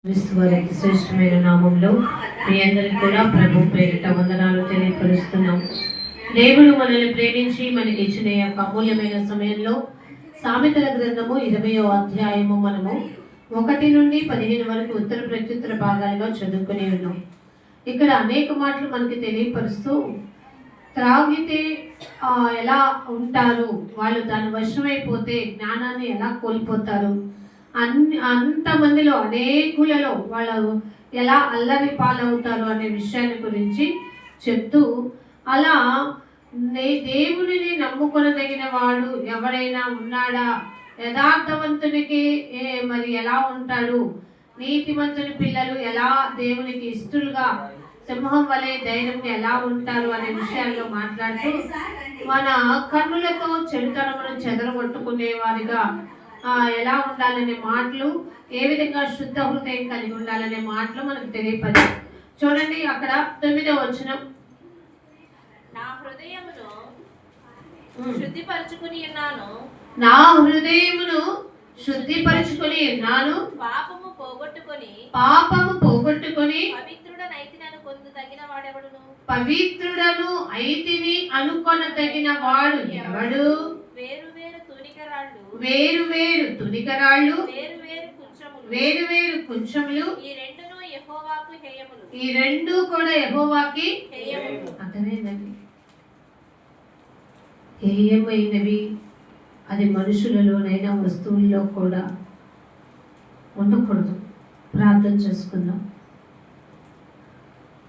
వారికి శ్రేష్టమైన నామంలో మీ అందరికి కూడా ప్రభు పేరిట వందనాలు తెలియపరుస్తున్నాం. దేవుడు మనల్ని ప్రేమించి మనకి ఇచ్చిన యొక్క అమూల్యమైన సమయంలో సామెతల గ్రంథము 20వ అధ్యాయము మనము 1 నుండి 15 వరకు ఉత్తర ప్రత్యుత్తర భాగాలుగా చదువుకుని ఉన్నాం. ఇక్కడ అనేక మాటలు మనకి తెలియపరుస్తూ త్రాగితే ఎలా ఉంటారు, వాళ్ళు దాని వశమైపోతే జ్ఞానాన్ని ఎలా కోల్పోతారు, అంతమందిలో అనేకులలో వాళ్ళు ఎలా అల్లరి పాలవుతారు అనే విషయాన్ని గురించి చెప్తూ, అలా దేవుడిని నమ్ముకొనదగిన వాడు ఎవరైనా ఉన్నాడా, యథార్థవంతునికి మరి ఎలా ఉంటాడు, నీతిమంతుని పిల్లలు ఎలా దేవునికి ఇష్టలుగా సింహం వలె ధైర్యంగా ఎలా ఉంటారు అనే విషయాల్లో మాట్లాడుతూ, మన కన్నులతో చెడుతనమును చెదరగొట్టుకునే వారిగా ఎలా ఉండాలనే మాటలు, ఏ విధంగా శుద్ధ హృదయం కలిగి ఉండాలనే మాటలు మనకు తెలియపడి చూడండి. అక్కడ 9వ వచనం, నా హృదయమును శుద్ధిపరచుకుని ఉన్నాను, నా హృదయమును శుద్ధిపరచుకుని ఉన్నాను, పాపము పోగొట్టుకొని పవిత్రుడనైతినను పొందదగిన వాడెవడును, పవిత్రుడను అయితిని అనుకొనదగిన వాడు ఎవడు, వేరు వేరు తునికరాళ్ళు వేరు వేరు కుంచములు ఈ రెండు కూడా యెహోవాకి అర్థమైందండి. హేయమైనవి అది మనుషులలోనైనా వస్తువుల్లో కూడా ఉండకూడదు. ప్రార్థన చేసుకుందాం.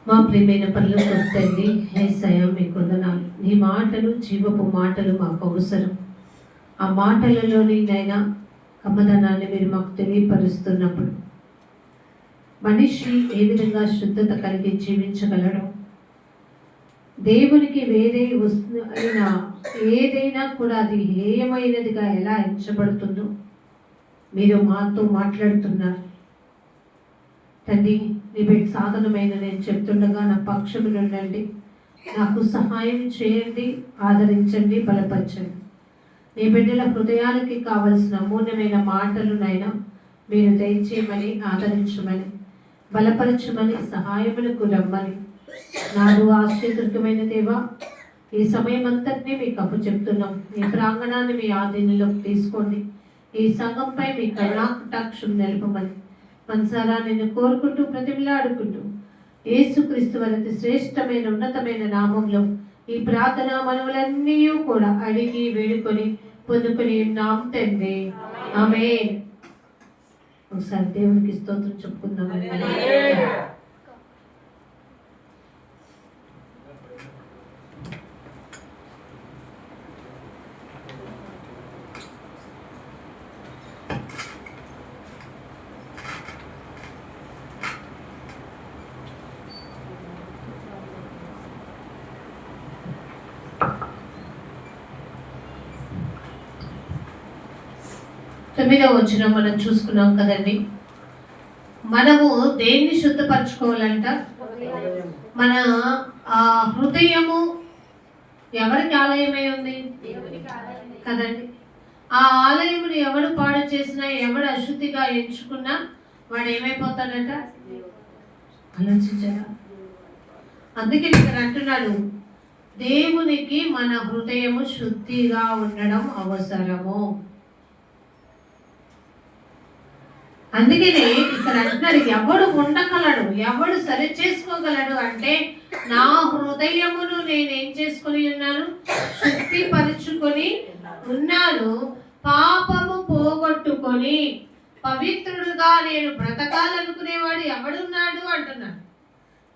మా ప్రియమైన పరలోకపు తండ్రి, యేసయ్యా మీకు వందనాలు. నీ మాటలు జీవపు మాటలు మాకు అవసరం. ఆ మాటలలోని నైనా కమ్మదనాన్ని మీరు మాకు తెలియపరుస్తున్నప్పుడు మనిషి ఏ విధంగా శుద్ధత కలిగి జీవించగలడం, దేవునికి వేరే అయినా ఏదైనా కూడా అది హేయమైనదిగా ఎలా ఎంచబడుతుందో మీరు మాతో మాట్లాడుతున్నారు తండ్రి. నీ బిడ్డ సాధనమైన నేను చెప్తుండగా నా పక్షము నుండి నాకు సహాయం చేయండి, ఆదరించండి, బలపరచండి. నీ బిడ్డల హృదయాలకి కావలసిన అమూల్యమైన మాటలునైనా మీరు దయచేయమని, ఆదరించమని, బలపరచమని, సహాయములకు రమ్మని నాకు ఆశ్చర్యకరమైన దేవా, ఈ సమయం అంతటినీ మీకు అప్పు చెప్తున్నాం. ఈ ప్రాంగణాన్ని మీ ఆధీనంలోకి తీసుకోండి. ఈ సంఘంపై మీ కరుణాకటాక్షం నిలుపమని మనసారా నిన్ను కోరుకుంటూ ప్రతిమలాడుకుంటూ యేసుక్రీస్తు వారి శ్రేష్టమైన ఉన్నతమైన నామంలో ఈ ప్రార్థన మనవులన్నీ కూడా అడిగి వేడుకొని పొందుకొని ఉన్నాం తండ్రి, ఆమేన్. ఒకసారి దేవునికి స్తోత్రం చెప్పుకుందాం. తొమ్మిదవ వచనం మనం చూసుకున్నాం కదండి. మనము దేన్ని శుద్ధపరచుకోవాలంట? మన హృదయము ఎవరికి ఆలయమై ఉంది కదండి. ఆ ఆలయమును ఎవడు పాడు చేసినా, ఎవడు అశుద్ధిగా ఎంచుకున్నా వాడు ఏమైపోతాడట? ఆలోచించారా? అందుకే ఇక్కడ అంటున్నాడు, దేవునికి మన హృదయము శుద్ధిగా ఉండడం అవసరము. అందుకనే ఇక్కడ అంటున్నాడు, ఎవడు ఉండగలడు, ఎవడు సరి చేసుకోగలడు అంటే, నా హృదయమును నేనేం చేసుకుని ఉన్నాను? శుద్ధిపరుచుకొని ఉన్నాను, పాపము పోగొట్టుకొని పవిత్రుడుగా నేను బ్రతకాలనుకునేవాడు ఎవడున్నాడు అంటున్నాడు.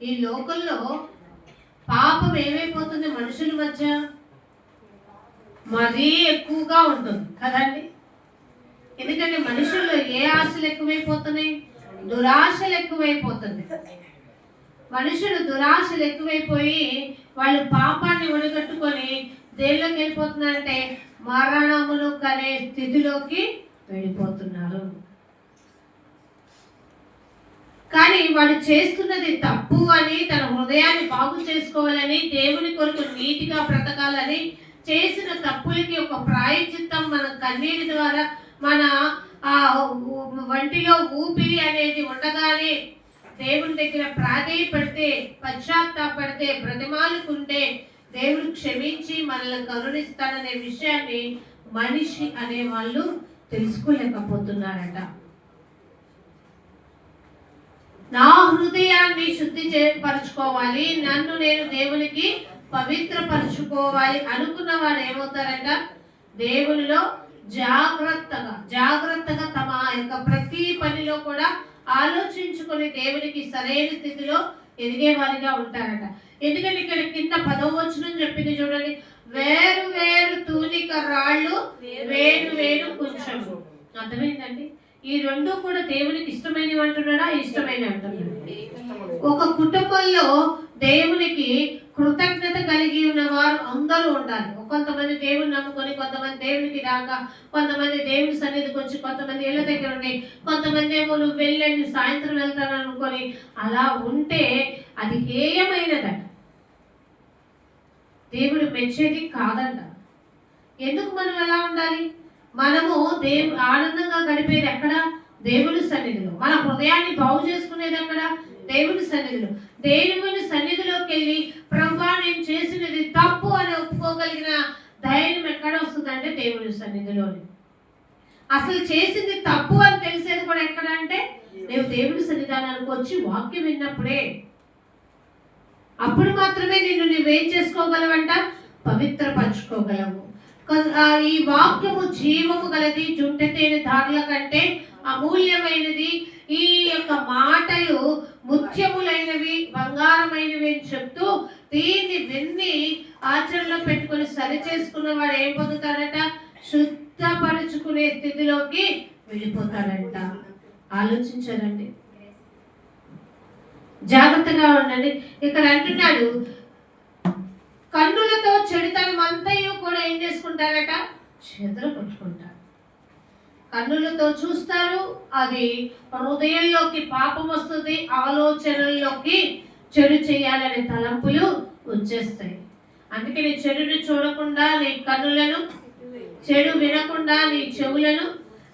ఈ లోకంలో పాపం ఏమైపోతుంది? మనుషుల మధ్య మరీ ఎక్కువగా ఉంటుంది కదండి. ఎందుకంటే మనుషుల్లో ఏ ఆశలు ఎక్కువైపోతున్నాయి? దురాశలు ఎక్కువైపోతుంది. మనుషులు దురాశలు ఎక్కువైపోయి వాళ్ళు పాపాన్ని ఒడిగట్టుకొని దేనిలోకి వెళ్ళిపోతున్నారంటే మరణమును కనే స్థితిలోకి వెళ్ళిపోతున్నారు. కానీ వాడు చేస్తున్నది తప్పు అని, తన హృదయాన్ని బాగు చేసుకోవాలని, దేవుని కొరకు నీతిగా బ్రతకాలని చేసిన తప్పులకి ఒక ప్రాయశ్చిత్తం మన కన్నీటి ద్వారా, మన ఆ వంటిలో ఊపిరి అనేది ఉండగానే దేవుని దగ్గర ప్రాధేయపడితే, పశ్చాత్తాపడితే, బ్రతిమాలుకుంటే దేవుడు క్షమించి మనల్ని కరుణిస్తాడనే విషయాన్ని మనిషి అనేవాళ్ళు తెలుసుకోలేకపోతున్నారట. నా హృదయాన్ని శుద్ధి పరచుకోవాలి, నన్ను నేను దేవునికి పవిత్రపరచుకోవాలి అనుకున్న వారు ఏమవుతారంట, దేవునిలో జాగ్రత్తగా తమ యొక్క ప్రతి పనిలో కూడా ఆలోచించుకొని దేవునికి సరైన స్థితిలో ఎదిగేవారిగా ఉంటారట. ఎందుకంటే ఇక్కడ కింద 10వ వచనం చెప్పింది చూడండి, వేరు వేరు తూనిక రాళ్ళు, వేరు వేరు కొంచెము. అర్థమైందండి? ఈ రెండు కూడా దేవునికి ఇష్టమైనవి అంటున్నాడా, ఇష్టమైనవి అంటున్నాడు. ఒక కుటుంబంలో దేవునికి కృతజ్ఞత కలిగి ఉన్న వారు అందరూ ఉండాలి. కొంతమంది దేవుని నమ్ముకొని, కొంతమంది దేవునికి రాక, కొంతమంది దేవుని సన్నిధికి వచ్చి, కొంతమంది ఇళ్ళ దగ్గర ఉండి, కొంతమంది ఏమో నువ్వు వెళ్ళండి సాయంత్రం వెళ్తాను అనుకొని అలా ఉంటే అది హేయమైనదట, దేవుడు మెచ్చేది కాదంట. ఎందుకు మనం ఎలా ఉండాలి? మనము ఆనందంగా గడిపేది ఎక్కడ? దేవుని సన్నిధిలో. మన హృదయాన్ని బాగు చేసుకునేది ఎక్కడ? దేవుని సన్నిధిలో. దేవుని సన్నిధిలోకి వెళ్ళి ప్రభువా నేను చేసినది తప్పు అని ఒప్పుకోగలిగిన ధైర్యం ఎక్కడ వస్తుందంటే దేవుని సన్నిధిలోనే. అసలు చేసింది తప్పు అని తెలిసేది కూడా ఎక్కడ అంటే నువ్వు దేవుని సన్నిధానానికి వచ్చి వాక్యం విన్నప్పుడే. అప్పుడు మాత్రమే నిన్ను నువ్వేం చేసుకోగలవంట, పవిత్రపరచుకోగలవు. ఈ వాక్యము జీవము గలది, జుంటెతేనె ధారల కంటే అమూల్యమైనది. ఈ యొక్క మాటలు ముత్యములైనవి, బంగారమైనవి అని చెప్తూ దీన్ని విన్ని ఆచరణలో పెట్టుకొని సరి చేసుకున్న వాడు ఏం పొందుతాడట, శుద్ధపరచుకునే స్థితిలోకి వెళ్ళిపోతాడంట. ఆలోచించారండి, జాగ్రత్తగా ఉండండి. ఇక్కడ అంటున్నాడు, కన్నులతో చెడుతనం అంతయు కూడా ఏం చేసుకుంటారట, చెదర కొట్టుకుంటారు. కన్నులతో చూస్తారు, అది హృదయంలోకి పాపం వస్తుంది, ఆలోచనల్లోకి చెడు చేయాలనే తలంపులు వచ్చేస్తాయి. అందుకని చెడుని చూడకుండా నీ కన్నులను, చెడు వినకుండా నీ చెవులను,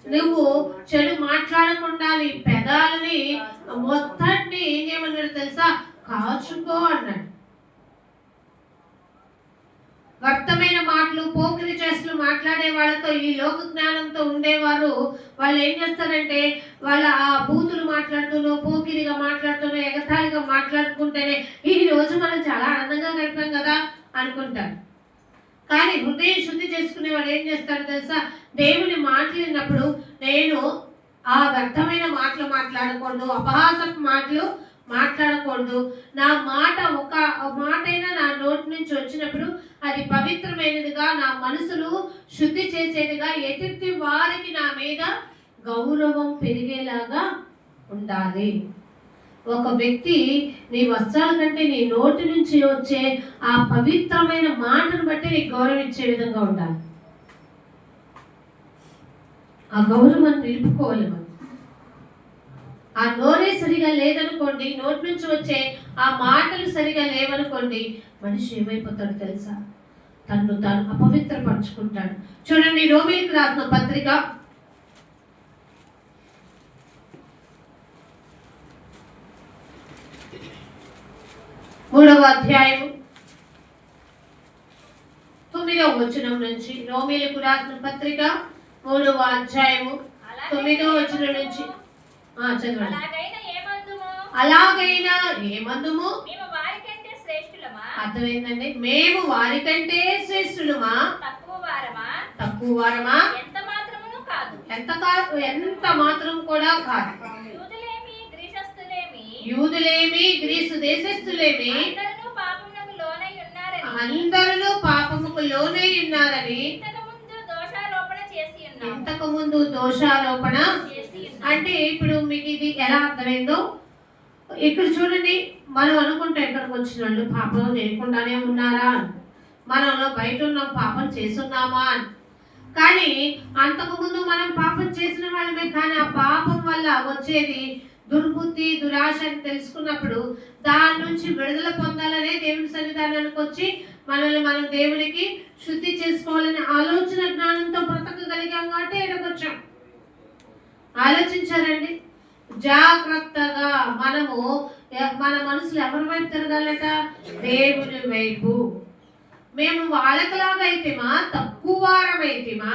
నువ్వు చెడు మాట్లాడకుండా నీ పెదాలని మొత్తాన్ని ఏం చేయమన్నాడు తెలుసా, కాచుకో అన్నాడు. వ్యర్థమైన మాటలు, పోకిరి చేష్టలు మాట్లాడే వాళ్ళతో, ఈ లోక జ్ఞానంతో ఉండేవారు వాళ్ళు ఏం చేస్తారంటే, వాళ్ళ ఆ బూతులు మాట్లాడుతూనో, పోకిరిగా మాట్లాడుతూనో, ఎగతాళిగా మాట్లాడుకుంటేనే ఈ రోజు మనం చాలా ఆనందంగా గడిపాం కదా అనుకుంటారు. కానీ హృదయం శుద్ధి చేసుకునేవాడు ఏం చేస్తాడు తెలుసా, దేవుని మాట్లాడినప్పుడు నేను ఆ వ్యర్థమైన మాటలు మాట్లాడకూడదు, అపహాసపు మాటలు మాట్లాడకూడదు. నా మాట ఒక మాటైనా నా నోటి నుంచి వచ్చినప్పుడు అది పవిత్రమైనదిగా, నా మనసును శుద్ధి చేసేదిగా, ఎదుటి వారికి నా మీద గౌరవం పెరిగేలాగా ఉండాలి. ఒక వ్యక్తి నీ వస్త్రాల కంటే నీ నోటి నుంచి వచ్చే ఆ పవిత్రమైన మాటను బట్టి నీకు గౌరవించే విధంగా ఉండాలి. ఆ గౌరవాన్ని నిలుపుకోవాలి మనం. ఆ నోరే సరిగా లేదనుకోండి, నోటి నుంచి వచ్చే ఆ మాటలు సరిగా లేవనుకోండి, మనిషి ఏమైపోతాడు తెలుసా, తను తాను అపవిత్రపరచుకుంటాడు. చూడండి, రోమీయులకు రాసిన పత్రిక 3వ అధ్యాయము 9వ వచనం నుంచి. రోమీయులకు రాసిన పత్రిక 3వ అధ్యాయము 9వ వచనం నుంచి చదవండి. అలాగైనా ఏమందుము, అర్థమైందండి, మేము వారికంటే శ్రేష్ఠులమా, తక్కువ వారమా, ఎంత మాత్రం కూడా కాదు. యూదులేమి గ్రీసు దేశస్థులేమి అందరూ పాపముకు లోనై ఉన్నారని ఇంతకు ముందు దోషారోపణ అంటే, ఇప్పుడు మీకు ఇది ఎలా అర్థమైందో ఇక్కడ చూడండి. మనం అనుకుంటే ఎక్కడికి వచ్చిన వాళ్ళు పాపం చేయకుండానే ఉన్నారా, మనలో బయట ఉన్న పాపం చేస్తున్నామా అని. కానీ అంతకుముందు మనం పాపం చేసిన వాళ్ళమే. కానీ ఆ పాపం వల్ల వచ్చేది దుర్బుద్ధి, దురాశ అని తెలుసుకున్నప్పుడు దాని నుంచి విడుదల పొందాలనే దేవుని సన్నిధానానికి వచ్చి మనల్ని మనం దేవునికి శుద్ధి చేసుకోవాలనే ఆలోచన జ్ఞానంతో బ్రతకగలిగాం కాబట్టి ఎడగొచ్చాం. ఆలోచించారండి? జాగ్రత్తగా మనము మన మనసులు ఎవరి వైపు తిరగాలట? దేవుని వైపు. మేము వాళ్ళకలాగా అయితేమా, తక్కువ వారమైతేమా,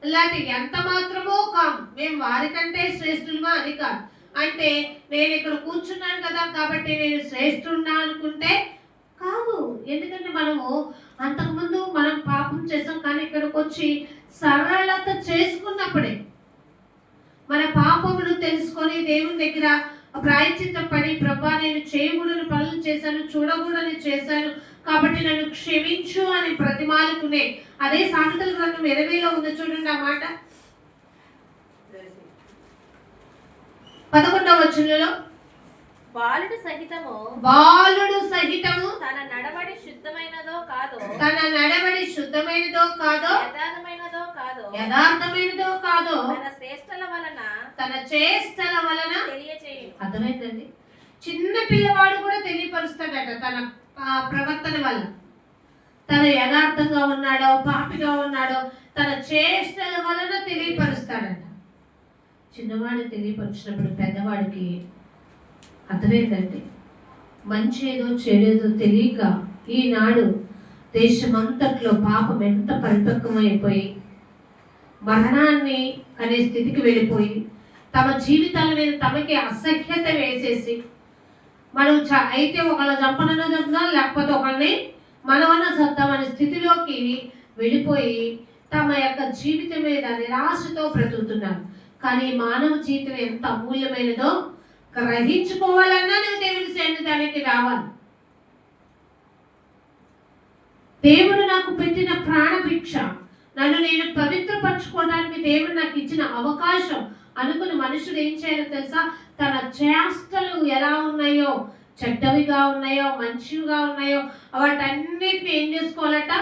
లేకపోతే ఎంత మాత్రమో కాము, మేము వారికంటే శ్రేష్ఠులమా అని కాదు. అంటే నేను ఇక్కడ కూర్చున్నాను కదా కాబట్టి నేను శ్రేష్ఠున్నా అనుకుంటే కాదు. ఎందుకంటే మనము అంతకుముందు మనం పాపం చేసాం, కానీ ఇక్కడికి వచ్చి సరళత చేసుకున్నప్పుడే మన పాపమును తెలుసుకొని దేవుని దగ్గర ప్రాయశ్చిత్తపడి, ప్రభా నేను చేయకూడని పనులు చేశాను, చూడకూడని చేశాను కాబట్టి నన్ను క్షమించు అని ప్రతిమాలుకునే అదే సామెతల గ్రంథం 20లో ఉంది చూడండి ఆ మాట. 11వ వచనంలో బాలుడు సహితము తన నడవడి శుద్ధమైనదో కాదో యథార్థమైనదో కాదో తన చేష్టల వలన తెలియచేయును. అర్థమైందండి? చిన్న పిల్లవాడు కూడా తెలియపరుస్తాడట తన ప్రవర్తన వల్ల. తన యథార్థంగా ఉన్నాడో పాపిగా ఉన్నాడో తన చేష్టల వలన తెలియపరుస్తాడట. చిన్నవాడు తెలియపరిచినప్పుడు పెద్దవాడికి అర్థమైందండి. మంచి ఏదో చెడేదో తెలియక ఈనాడు దేశమంతట్లో పాపం ఎంత పరిపక్వమైపోయి మరణాన్ని అనే స్థితికి వెళ్ళిపోయి తమ జీవితాల మీద తమకి అసహ్యత వేసేసి మనం అయితే ఒకళ్ళ చంపనన్నా చంపుదాం, లేకపోతే ఒకళ్ళని మనమన్నా చద్దామనే స్థితిలోకి వెళ్ళిపోయి తమ యొక్క జీవితం మీద నిరాశతో బ్రతుకుతున్నారు. కానీ మానవ జీవితం ఎంత అమూల్యమైనదో గ్రహించుకోవాలన్నా నువ్వు దేవుని సన్నిధానానికి రావాలి. దేవుడు నాకు పెట్టిన ప్రాణభిక్ష, నన్ను నేను పవిత్రపరచుకోవడానికి దేవుడు నాకు ఇచ్చిన అవకాశం అనుకుని మనుషుడు ఏం చేయాలో తెలుసా? తన చేష్టలు ఎలా ఉన్నాయో, చెడ్డవిగా ఉన్నాయో మంచివిగా ఉన్నాయో వాటన్నిటిని ఏం చేసుకోవాలట?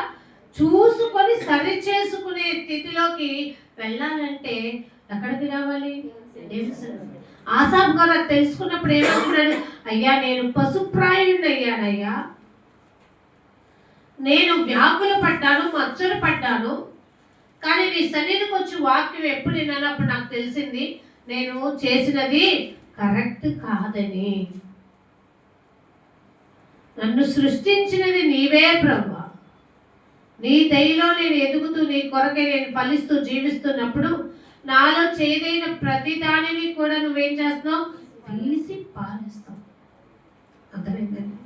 చూసుకొని సరి చేసుకునే స్థితిలోకి వెళ్ళాలంటే ఎక్కడికి రావాలి? ఆసాబు గారు తెలుసుకున్నప్పుడు ఏమంటున్నాడు? అయ్యా నేను పశుప్రాయుడిని అయ్యానయ్యా, నేను వ్యాకులు పడ్డాను, మచ్చలు పడ్డాను, కానీ నీ సన్నిధికి వచ్చి వాక్యం ఎప్పుడు విన్నానప్పుడు నాకు తెలిసింది నేను చేసినది కరెక్ట్ కాదని. నన్ను సృష్టించినది నీవే ప్రభువా, నీ దయలో నేను ఎదుగుతూ నీ కొరకే నేను ఫలిస్తూ జీవిస్తున్నప్పుడు నాలో చేదైన ప్రతి దానిని కూడా నువ్వేం చేస్తున్నావు? తీసి పారేస్తావు. అర్థమైందండి?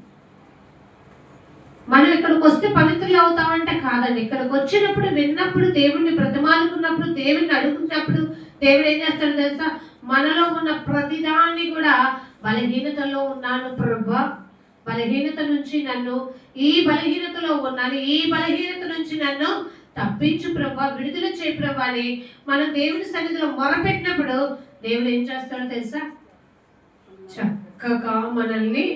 మనం ఇక్కడికి వస్తే పవిత్రులు అవుతామంటే కాదండి. ఇక్కడికి వచ్చినప్పుడు విన్నప్పుడు దేవుణ్ణి బ్రతిమాలుకున్నప్పుడు దేవుణ్ణి అడుగుతున్నప్పుడు దేవుడు ఏం చేస్తాడు తెలుసా? మనలో ఉన్న ప్రతిదాన్ని కూడా బలహీనతలో ఉన్నాను ప్రభువా, బలహీనత నుంచి నన్ను, ఈ బలహీనతలో ఉన్నాను, ఈ బలహీనత నుంచి నన్ను తప్పించు ప్రభువా, విడుదల చేయి ప్రభువా అని మనం దేవుని సన్నిధిలో మొరపెట్టినప్పుడు దేవుడు ఏం చేస్తాడో తెలుసా? చక్కగా మనల్ని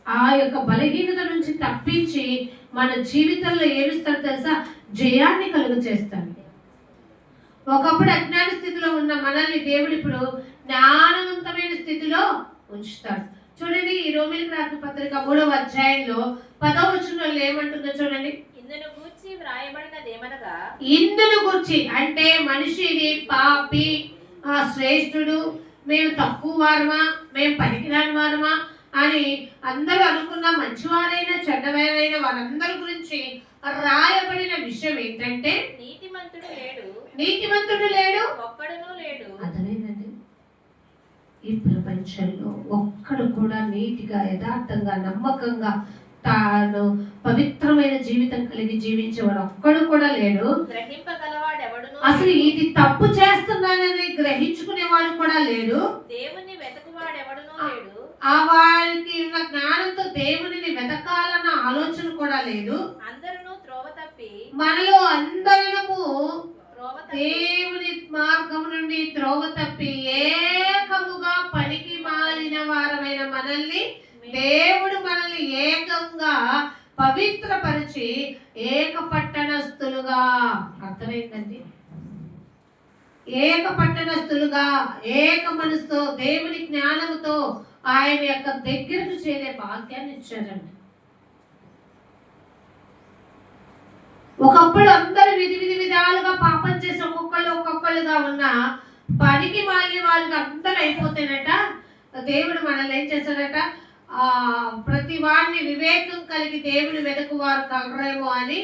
ఆ యొక్క బలహీనత నుంచి తప్పించి మన జీవితంలో ఏమిస్తాడో తెలుసా? జయాన్ని కలుగు చేస్తాడు. ఒకప్పుడు అజ్ఞాన స్థితిలో ఉన్న మనల్ని దేవుడు ఇప్పుడు జ్ఞానవంతమైన స్థితిలో ఉంచుతాడు. చూడండి, ఈ రోమీయులకు రాసిన పత్రిక 3వ అధ్యాయంలో 10వ వచనంలో ఏమంటుందో చూడండి. ఇందును గూర్చి అంటే మనిషిని పాపి, శ్రేష్ఠుడు, మేము తక్కువ వారమా, మేము పనికిరాని వారమా అని అందరూ అనుకున్న మంచివారైన చెడ్డవారైన వారందరి గురించి రాయబడిన విషయం ఏంటంటే నీతిమంతుడు లేడు, ఒక్కడునూ లేడు. అదేనండి, ఈ ప్రపంచంలో ఒక్కడు కూడా నీతిగా, యథార్థంగా, నమ్మకంగా తాను పవిత్రమైన జీవితం కలిగి జీవించేవాడు ఒక్కడు కూడా లేడు. అసలు ఇది తప్పు చేస్తున్నానని గ్రహించుకునేవాడు కూడా లేడు. దేవుని వెతకువాడెవడునూ లేడు. ఆ వారికి ఉన్న జ్ఞానంతో దేవునిని వెతకాలన్న ఆలోచన కూడా లేదు. అందరూ త్రోవ తప్పి, మనలో అందరము దేవుని మార్గం నుండి త్రోవ తప్పి ఏకముగా పనికి మాలిన వారమైన మనల్ని దేవుడు మనల్ని ఏకంగా పవిత్రపరిచి ఏక పట్టణస్థులుగా, అర్థమైందండి, ఏక పట్టణస్థులుగా ఏక మనసుతో దేవుని జ్ఞానముతో ఆయన యొక్క దగ్గరకు చేరే భాగ్యాన్ని ఇచ్చారండి. ఒకప్పుడు అందరూ విధాలుగా పాపం చేసి ఒక్కొక్కళ్ళుగా ఉన్న పనికి మాలిన వాళ్ళకి అందరూ అయిపోతేనట దేవుడు మనల్ని ఏం చేశాడట, ప్రతి వాడిని వివేకం కలిగి దేవుని వెతుకువారు కలరేమో అని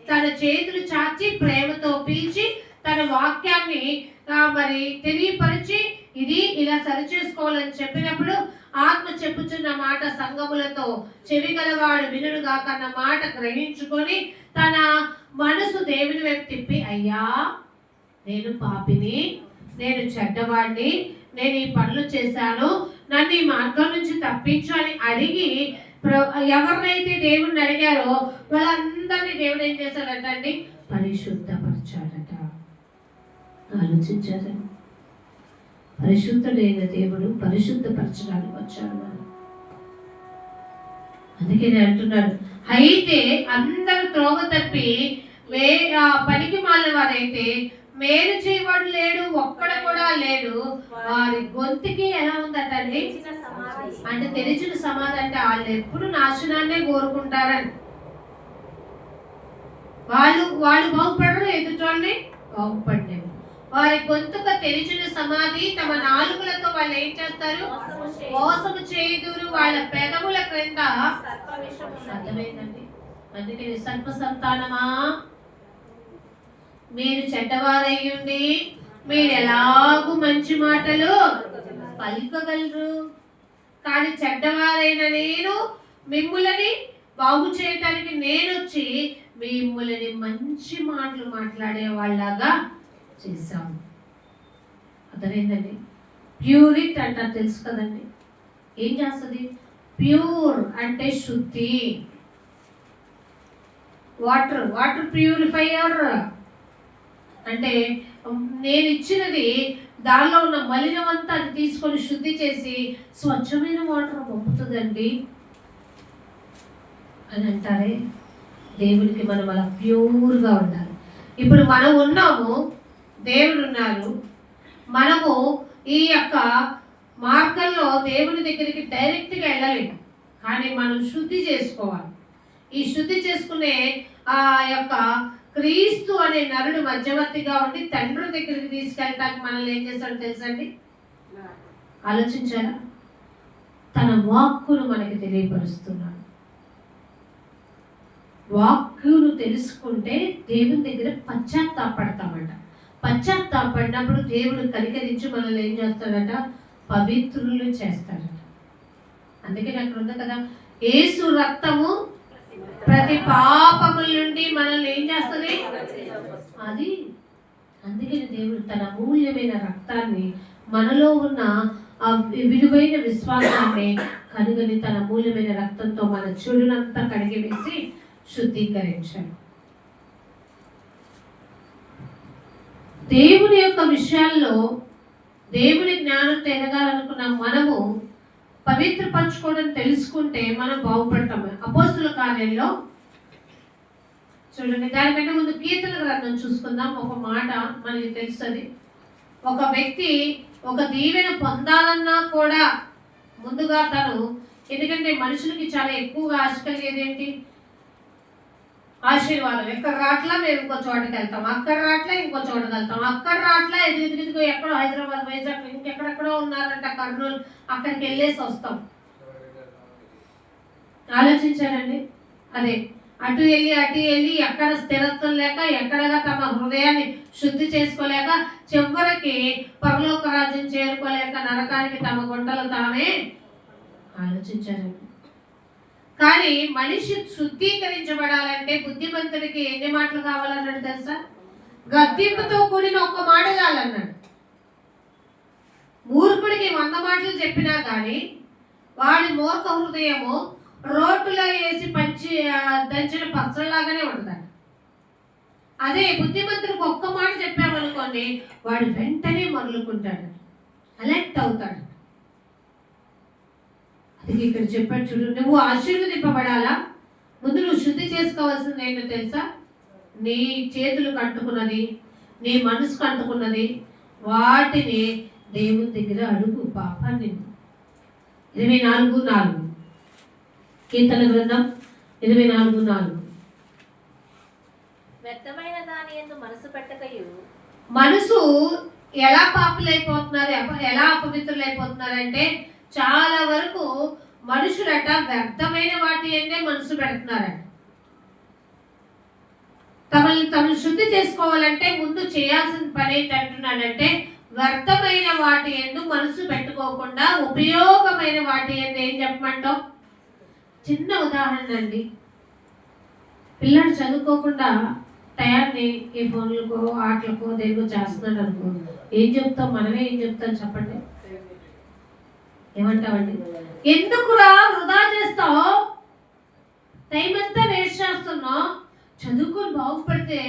తన చేతులు చాచి ప్రేమతో పిలిచి తన వాక్యాన్ని మరి తెలియపరిచి ఇది ఇలా సరిచేసుకోవాలని చెప్పినప్పుడు ఆత్మ చెప్పుచున్న మాట సంగములతో చెవి గలవాడు వినుడుగా కన్న మాట గ్రహించుకొని తన మనసు దేవుని వైపు తిప్పి, అయ్యా నేను పాపిని, నేను చెడ్డవాడిని, నేను ఈ పనులు చేశాను, నన్ను ఈ మార్గం నుంచి తప్పించు అని అడిగి ఎవరినైతే దేవుడిని అడిగారో వాళ్ళందరినీ దేవుడు ఏం చేశాడట అండి, పరిశుద్ధపరచాడట. ఆలోచించారండి, పరిశుద్ధుడైన దేవుడు పరిశుద్ధపరచడానికి వచ్చాడు. అందుకే నేను అంటున్నాడు, అయితే అందరూ త్రోవ తప్పి పనికి మాలిన వారైతే మేలు చేయవాడు లేడు, ఒక్కడ కూడా లేడు, వారి గొంతుకి ఎలా ఉందట అండి, అంటే తెరిచిన సమాధి. అంటే వాళ్ళు ఎప్పుడు నాశనాన్నే కోరుకుంటారని, వాళ్ళు బాగుపడరు, ఎదుటోళ్ళని బాగుపడలేరు. వారి గొంతుక తెరిచిన సమాధి, తమ నాలుగులతో వాళ్ళు ఏం చేస్తారు, మోసము చేయుదురు, వాళ్ళ పెదవుల క్రింద అర్థమైందండి. అందుకే సర్ప సంతానమా, మీరు చెడ్డవారయ్యుండి మీరు ఎలాగూ మంచి మాటలు పలుకగలరు, కానీ చెడ్డవారైన నేను మిమ్ములని బాగు చేయటానికి నేను వచ్చి మిమ్ములని మంచి మాటలు మాట్లాడే వాళ్ళలాగా చేశాము. అర్థమైందండి. ప్యూరిట్ అంటారు, తెలుసు కదండి. ఏం చేస్తుంది? ప్యూర్ అంటే శుద్ధి. వాటర్ ప్యూరిఫైయర్ అంటే నేను ఇచ్చినది దానిలో ఉన్న మలినం అంతా అది తీసుకొని శుద్ధి చేసి స్వచ్ఛమైన వాటర్ పంపుతుందండి అని అంటారే. దేవుడికి మనం అలా ప్యూర్గా ఉండాలి. ఇప్పుడు మనం ఉన్నాము, దేవుడు ఉన్నారు, మనము ఈ యొక్క మార్గంలో దేవుని దగ్గరికి డైరెక్ట్గా వెళ్ళలేము, కానీ మనం శుద్ధి చేసుకోవాలి. ఈ శుద్ధి చేసుకునే ఆ యొక్క క్రీస్తు అనే నరుడు మధ్యవర్తిగా ఉండి తండ్రి దగ్గరికి తీసుకెళ్ళటానికి మనల్ని ఏం చేస్తాడో తెలుసండి, ఆలోచించారా? తన వాక్కును మనకి తెలియపరుస్తున్నాడు. వాక్కును తెలుసుకుంటే దేవుని దగ్గర పశ్చాత్తాపడతామట. పశ్చాత్తాపడినప్పుడు దేవుడు కనికరించి మనల్ని ఏం చేస్తాడట, పవిత్రులు చేస్తాడట. అందుకని అక్కడ ఉంది కదా, యేసు రక్తము ప్రతి పాపముల నుండి మనల్ని ఏం చేస్తుంది అది. అందుకని దేవుడు తన అమూల్యమైన రక్తాన్ని, మనలో ఉన్న ఆ విలువైన విశ్వాసాన్ని కనుగొని తన అమూల్యమైన రక్తంతో మన చెడునంతా కడిగి వేసి శుద్ధీకరించాడు. దేవుని యొక్క విషయాల్లో దేవుని జ్ఞానం ఎదగాలనుకున్న మనము పవిత్రపరచుకోవడం తెలుసుకుంటే మనం బాగుపడతాము. అపోస్తుల కార్యంలో చూడండి, దానికంటే ముందు కీర్తన గ్రంథం చూసుకుందాం. ఒక మాట మనకి తెలుస్తుంది. ఒక వ్యక్తి ఒక దీవెన పొందాలన్నా కూడా ముందుగా తను, ఎందుకంటే మనుషులకి చాలా ఎక్కువగా ఆశ కలిగేది ఏంటి, ఆశీర్వాదం. ఎక్కడ రాట్లా మేము ఇంకో చోటకి వెళ్తాం, అక్కడ రాట్లా ఇంకో చోటకి వెళ్తాం, అక్కడ రాట్లా ఎదుగుదిగుదిగో ఎక్కడో హైదరాబాద్, వైజాగ్, ఇంకెక్కడెక్కడో ఉన్నారంట, కర్నూలు, అక్కడికి వెళ్ళేసి వస్తాం. ఆలోచించారండి. అదే అటు వెళ్ళి ఎక్కడ స్థిరత్వం లేక, ఎక్కడగా తమ హృదయాన్ని శుద్ధి చేసుకోలేక, చివరికి పరలోక రాజ్యం చేరుకోలేక నరకానికి తమ గుంటలు తామే ఆలోచించారండి. కానీ మనిషి శుద్ధీకరించబడాలంటే బుద్ధిమంతుడికి ఎన్ని మాటలు కావాలన్నాడు తెలుసా? గద్దింపుతో కూడిన ఒక్క మాట చాలన్నాడు. మూర్ఖుడికి 100 మాటలు చెప్పినా కానీ వాడి మూర్ఖ హృదయము రోడ్డులో వేసి దంచిన పచ్చలాగానే ఉంటుంది. అదే బుద్ధిమంతుడికి ఒక్క మాట చెప్పామనుకోండి, వాడు వెంటనే మొదలుకుంటాడు, అలర్ట్ అవుతాడు. అది ఇక్కడ చెప్పాడు చూడు, నువ్వు ఆశీర్వదింపబడాలా, ముందు నువ్వు శుద్ధి చేసుకోవాల్సింది ఏంటో తెలుసా? నీ చేతులు కంటుకున్నది, నీ మనసు కంటుకున్నది, వాటిని దేవుని దగ్గర అడుగు. పాపాన్ని 24:4 కీర్తన గ్రంథం 24:4 వ్యర్థమైన దాని యందు మనసు పెట్టకయు, మనసు ఎలా పాపులైపోతున్నారు, ఎలా అపవిత్రులైపోతున్నారంటే చాలా వరకు మనుషులట వ్యర్థమైన వాటి అంటే మనసు పెడుతున్నారట. తమను శుద్ధి చేసుకోవాలంటే ముందు చేయాల్సిన పని ఏంటంటున్నాడంటే వ్యర్థమైన వాటి ఎందు మనసు పెట్టుకోకుండా ఉపయోగమైన వాటి ఎందు ఏం చెప్పమంటావు. చిన్న ఉదాహరణ అండి, పిల్లలు చదువుకోకుండా టయాన్ని ఈ ఫోన్లకో ఆటలకో దేనికో చేస్తున్నాడు అనుకో, ఏం చెప్తాం మనమే, ఏం చెప్తాం చెప్పండి, ఏమంటామండి? ఎందుకురా వృధా చేస్తావు, టైం అంతా వేస్ట్ చేస్తున్నావు, చదువుకొని బాగుపడితే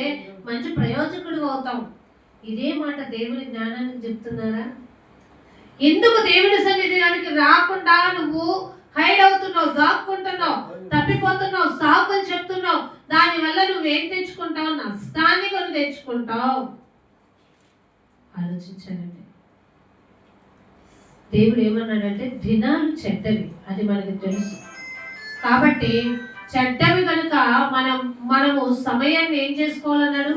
మంచి ప్రయోజకుడు అవుతాం. ఇదే మాట దేవుని జ్ఞానానికి చెప్తున్నారా? ఎందుకు దేవుని సన్నిధానికి రాకుండా నువ్వు హైడ్ అవుతున్నావు, దాక్కుంటున్నావు, తప్పిపోతున్నావు, సాకులు చెప్తున్నావు, దానివల్ల నువ్వేం తెచ్చుకుంటావు? నష్టాన్ని కొని తెచ్చుకుంటావు. ఆలోచించానండి. దేవుడు ఏమన్నాడంటే దినాలు చెడ్డవి, అది మనకు తెలుసు. కాబట్టి చెడ్డవి కనుక మనము సమయాన్ని ఏం చేసుకోవాలన్నాడు?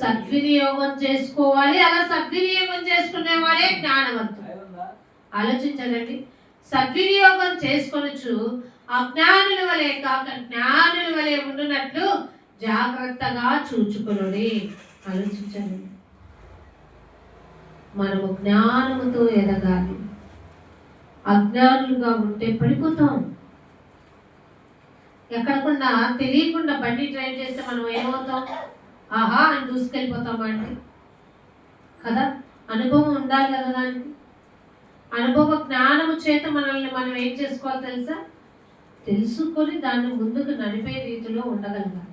సద్వినియోగం చేసుకోవాలి. అలా సద్వినియోగం చేసుకునేవాడే జ్ఞానవంతుడు. ఆలోచించాలండి. సద్వినియోగం చేసుకొనొచ్చు, అజ్ఞానుల వలె కాక జ్ఞానుల వలె ఉండునట్లు జాగ్రత్తగా చూచుకొనుడి. ఆలోచించండి. మనము జ్ఞానముతో ఎదగాలి. అజ్ఞానులుగా ఉంటే పడిపోతాం. ఎక్కడకుండా తెలియకుండా బండి డ్రైవ్ చేస్తే మనం ఏమవుతాం? ఆహా అని దూసుకెళ్ళిపోతామా అండి? కదా, అనుభవం ఉండాలి కదా దానికి. అనుభవ జ్ఞానము చేత మనల్ని మనం ఏం చేసుకోవాలి తెలుసా? తెలుసుకొని దాన్ని ముందుకు నడిపే రీతిలో ఉండగలగాలి.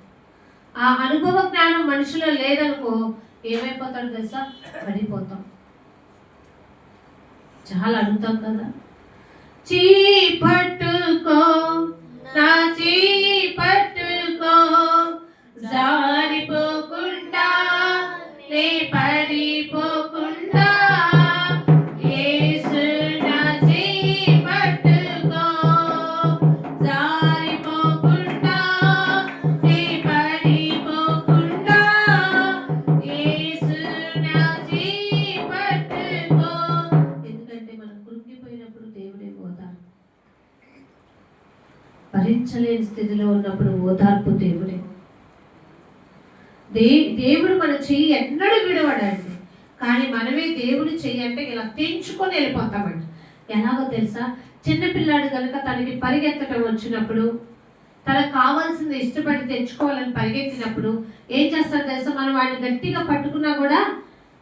ఆ అనుభవ జ్ఞానం మనిషిలో లేదనుకో ఏమైపోతాడు తెలుసా? పడిపోతాం. చాలా అడుగుతాం కదా, చీపట్టుకో నా చీపట్టుకో, జారిపోకుండా నే పడిపోకుండా, యేసు నా చీపట్టుకో, జారిపోకుండా నే పడిపోకుండా, యేసు నా చీపట్టుకో. ఎందుకంటే మనం కృంగిపోయినప్పుడు దేవుడే ఓదార్పు, భరించలేని స్థితిలో ఉన్నప్పుడు ఓదార్పు దేవుడే. దేవుడు మన చెయ్యి ఎన్నడూ విడవడండి. కానీ మనమే దేవుడు చెయ్యి అంటే ఇలా తెంచుకొని వెళ్ళిపోతామండి. ఎలాగో తెలుసా? చిన్నపిల్లాడు కనుక తనకి పరిగెత్తడం వచ్చినప్పుడు, తనకు కావాల్సింది ఇష్టపడి తెచ్చుకోవాలని పరిగెత్తినప్పుడు ఏం చేస్తాడు తెలుసా? మనం వాడిని గట్టిగా పట్టుకున్నా కూడా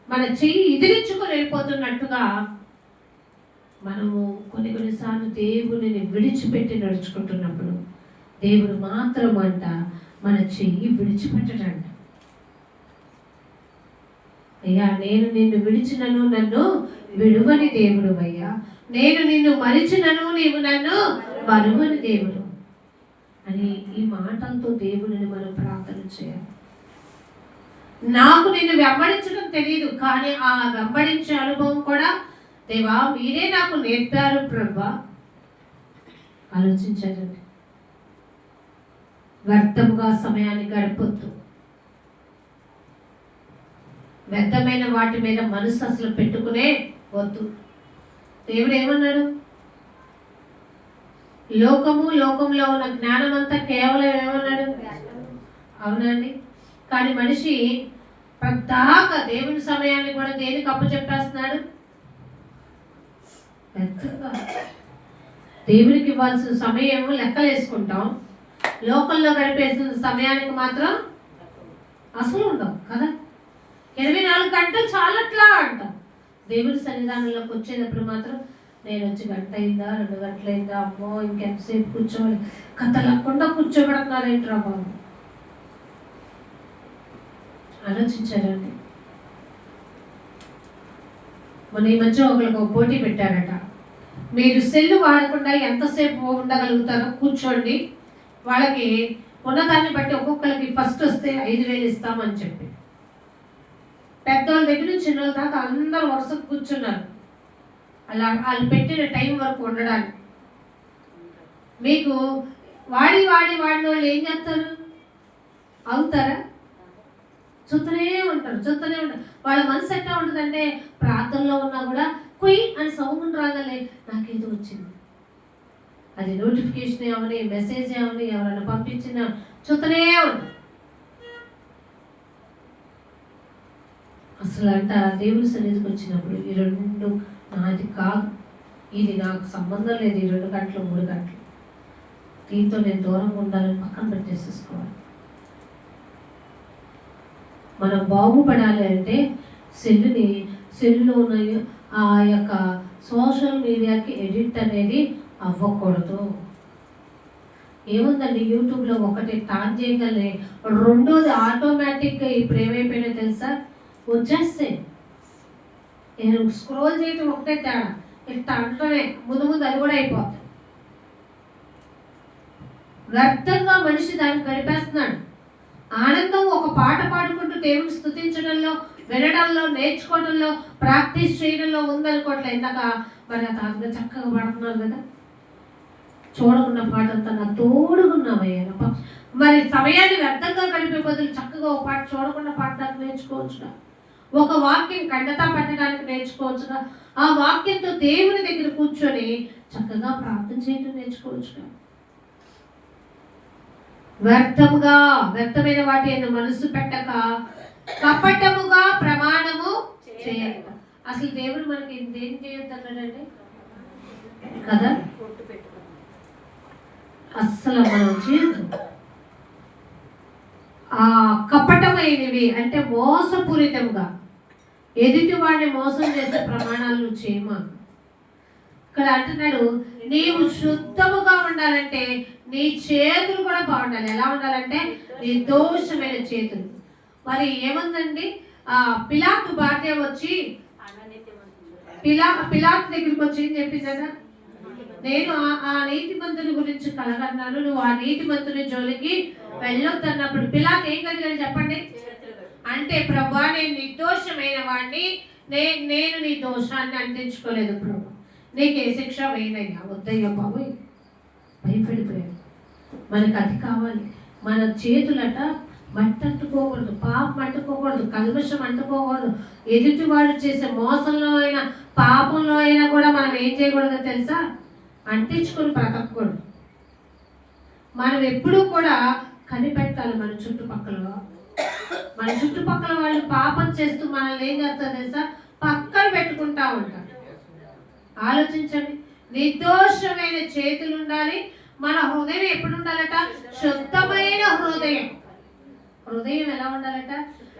మన చెయ్యి ఇదిరించుకొని వెళ్ళిపోతున్నట్టుగా మనము కొన్నిసార్లు దేవుడిని విడిచిపెట్టి నడుచుకుంటున్నప్పుడు దేవుడు మాత్రం అంట మన చెయ్యి విడిచిపెట్టడంట. అయ్యా, నేను నిన్ను విడిచినను నన్ను విడువని దేవుడు అయ్యా, నేను నిన్ను మరిచినను నీవు నన్ను మరువని దేవుడు అని ఈ మాటలతో దేవుడిని మనం ప్రార్థన చేయాలి. నాకు నిన్ను వెంబడించడం తెలియదు, కానీ ఆ వెంబడించే అనుభవం కూడా దేవా మీరే నాకు నేర్పారు ప్రభా. ఆలోచించండి. వ్యర్థముగా సమయాన్ని గడపొద్దు. వ్యర్థమైన వాటి మీద మనసు అసలు పెట్టుకునే వద్దు. దేవుడు ఏమన్నాడు? లోకంలో ఉన్న జ్ఞానం అంతా కేవలం ఏమన్నాడు? అవునండి. కానీ మనిషి ప్రత్యేక దేవుని సమయాన్ని కూడా దేనికి అప్పచెప్పేస్తున్నాడు? పెద్దగా దేవునికి ఇవ్వాల్సిన సమయం లెక్కలేసుకుంటాం, లోకంలో గడిపేసిన సమయానికి మాత్రం అసలు ఉండవు కదా. 24 గంటలు చాలట్లా అంటాం. దేవుని సన్నిధానంలోకి వచ్చేటప్పుడు మాత్రం నేను వచ్చి గంట అయిందా, 2 గంటలైందా, అమ్మో ఇంకెంతసేపు కూర్చోవాలి, కథలకుండా కూర్చోబెడుతున్నారేంట్రా బాబు. ఆలోచించారండి. మన ఈ మధ్య ఒకరికి ఒక పోటీ పెట్టారట. మీరు సెల్ వాడకుండా ఎంతసేపు ఉండగలుగుతారో కూర్చోండి, వాళ్ళకి ఉన్నదాన్ని బట్టి ఒక్కొక్కరికి ఫస్ట్ వస్తే 5,000 ఇస్తామని చెప్పి. పెద్దవాళ్ళ దగ్గర నుంచి చిన్నవాళ్ళ దాకా అందరూ వరుసకు కూర్చున్నారు వాళ్ళు పెట్టిన టైం వరకు ఉండడానికి. మీకు వాడిన వాళ్ళు ఏం చేస్తారు? అవుతారా? చూస్తూనే ఉంటారు. వాళ్ళ మనసు ఎట్లా ఉంటుందంటే ప్రార్థనలో ఉన్నా కూడా కుయ్ అని సౌండ్ రాగానే నాకేదో వచ్చింది, అది నోటిఫికేషన్ ఏమని, మెసేజ్ ఏమని, ఎవరైనా పంపించిన చూస్తూనే ఉంటారు. అసలు అంట దేవుని సన్నిధికి వచ్చినప్పుడు ఈ రెండు నాది కాదు, ఇది నాకు సంబంధం లేదు, ఈ 2 గంటలు 3 గంటలు దీంతో నేను దూరంగా ఉండాలని పక్కన పెట్టేసేసుకోవాలి. మనం బాగుపడాలి అంటే సెల్లులో ఉన్న ఆ యొక్క సోషల్ మీడియాకి ఎడిట్ అనేది అవ్వకూడదు. ఏముందండి, యూట్యూబ్లో ఒకటి టాన్ చేయగలనే, రెండోది ఆటోమేటిక్గా ఇప్పుడు ఏమైపోయినా తెలుసా, వచ్చేస్తే నేను స్క్రోల్ చేయటం ఒకటే తేడా, ఇట్లా అంటనే ముందు అది కూడా అయిపోతుంది. వ్యర్థంగా మనిషి దాన్ని గడిపేస్తున్నాడు. ఆనందం ఒక పాట పాడుకుంటూ దేవుని స్తుతించడంలో, వినడంలో, నేర్చుకోవడంలో, ప్రాక్టీస్ చేయడంలో ఉందనుకోవట్లే. ఇందాక మరి తాతగా చక్కగా పాడుతున్నారు కదా, చూడకున్న పాట అంతా నా తోడుగున్నామయ్యా. మరి సమయాన్ని వ్యర్థంగా గడిపే బదులు చక్కగా ఒక పాట చూడకుండా పాడడానికి నేర్చుకోవచ్చుగా, ఒక వాక్యం ఖండత పెట్టడానికి నేర్చుకోవచ్చుగా, ఆ వాక్యంతో దేవుని దగ్గర కూర్చొని చక్కగా ప్రార్థన చేయడం నేర్చుకోవచ్చుగా. వ్యర్థమైన వాటి అయిన మనసు పెట్టక కపటముగా ప్రమాణము చేయాలి. అసలు దేవుడు మనకి ఏం చేయొద్దు అన్నాడండి కదా, అస్సలు మనం చేయొద్దు. ఆ కపటమైనవి అంటే మోసపూరితంగా ఎదుటి వాడిని మోసం చేసే ప్రమాణాలను చేయమా. ఇక్కడ అంటున్నాడు, నీవు శుద్ధముగా ఉండాలంటే నీ చేతులు కూడా బాగుండాలి. ఎలా ఉండాలంటే నిర్దోషమైన చేతులు. మరి ఏముందండి, పిలాతు భార్య వచ్చి పిలాతు దగ్గరికి వచ్చి ఏం చెప్పింది కదా, నేను ఆ నీతిమంతుని గురించి కలగన్నాను, నువ్వు ఆ నీతిమంతుని జోలికి వెళ్ళొద్దన్నప్పుడు పిలాతు ఏం కలిగాడు చెప్పండి, అంటే ప్రభా నేను నిర్దోషమైన వాడిని, నేను నీ దోషాన్ని అంటించుకోలేదు ప్రభు, నీకు ఏ శిక్ష వేయనయ్యా, వద్దయ్యా బాబు, భయపడిపోయాడు. మనకు అది కావాలి. మన చేతులట మట్టి అంటుకోకూడదు, పాపం అంటుకోకూడదు, కల్మషం అంటుకోకూడదు. ఎదుటివాడు చేసే మోసంలో అయినా పాపంలో అయినా కూడా మనం ఏం చేయకూడదో తెలుసా, అంటించుకొని బ్రతకూడదు. మనం ఎప్పుడూ కూడా కనిపెట్టాలి మన చుట్టుపక్కల వాళ్ళు పాపం చేస్తూ మనల్ని ఏం చేస్తారు తెలుసా, పక్కన పెట్టుకుంటా ఉంటారు. ఆలోచించండి, నిర్దోషమైన చేతులు ఉండాలి. మన హృదయం ఎప్పుడు ఉండాలట, శుద్ధమైన హృదయం ఎలా ఉండాలట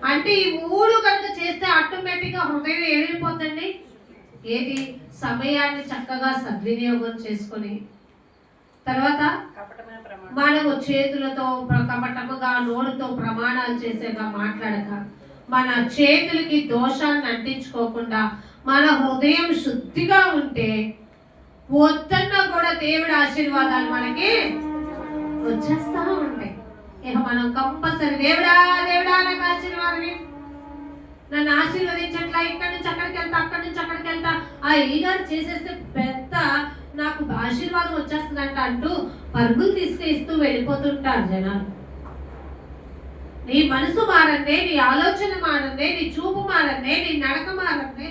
అంటే ఈ 3 కనుక చేస్తే ఆటోమేటిక్గా హృదయం ఏమైపోతుంది, ఏది సమయాన్ని చక్కగా సద్వినియోగం చేసుకొని, తర్వాత మనము చేతులతో కపటముగా నోరుతో ప్రమాణాలు చేసేగా మాట్లాడక, మన చేతులకి దోషాన్ని అంటించుకోకుండా మన హృదయం శుద్ధిగా ఉంటే వద్దన్నా కూడా దేవుడి ఆశీర్వాదాలు మనకి వచ్చేస్తా ఉంటాయి. ఇక మనం కంపల్సరీ దేవుడా నాకు ఆశీర్వాదం, నన్ను ఆశీర్వదించట్లా, ఇక్కడి నుంచి అక్కడికి వెళ్తా, అక్కడి నుంచి అక్కడికి వెళ్తా, ఆ ఈగారు చేసేస్తే పెద్ద నాకు ఆశీర్వాదం వచ్చేస్తుందంట అంటూ పరుగులు తీసుకు వెళ్ళిపోతుంటారు జనాలు. నీ మనసు మారందే, నీ ఆలోచన మారందే, నీ చూపు మారందే, నీ నడక మారందే,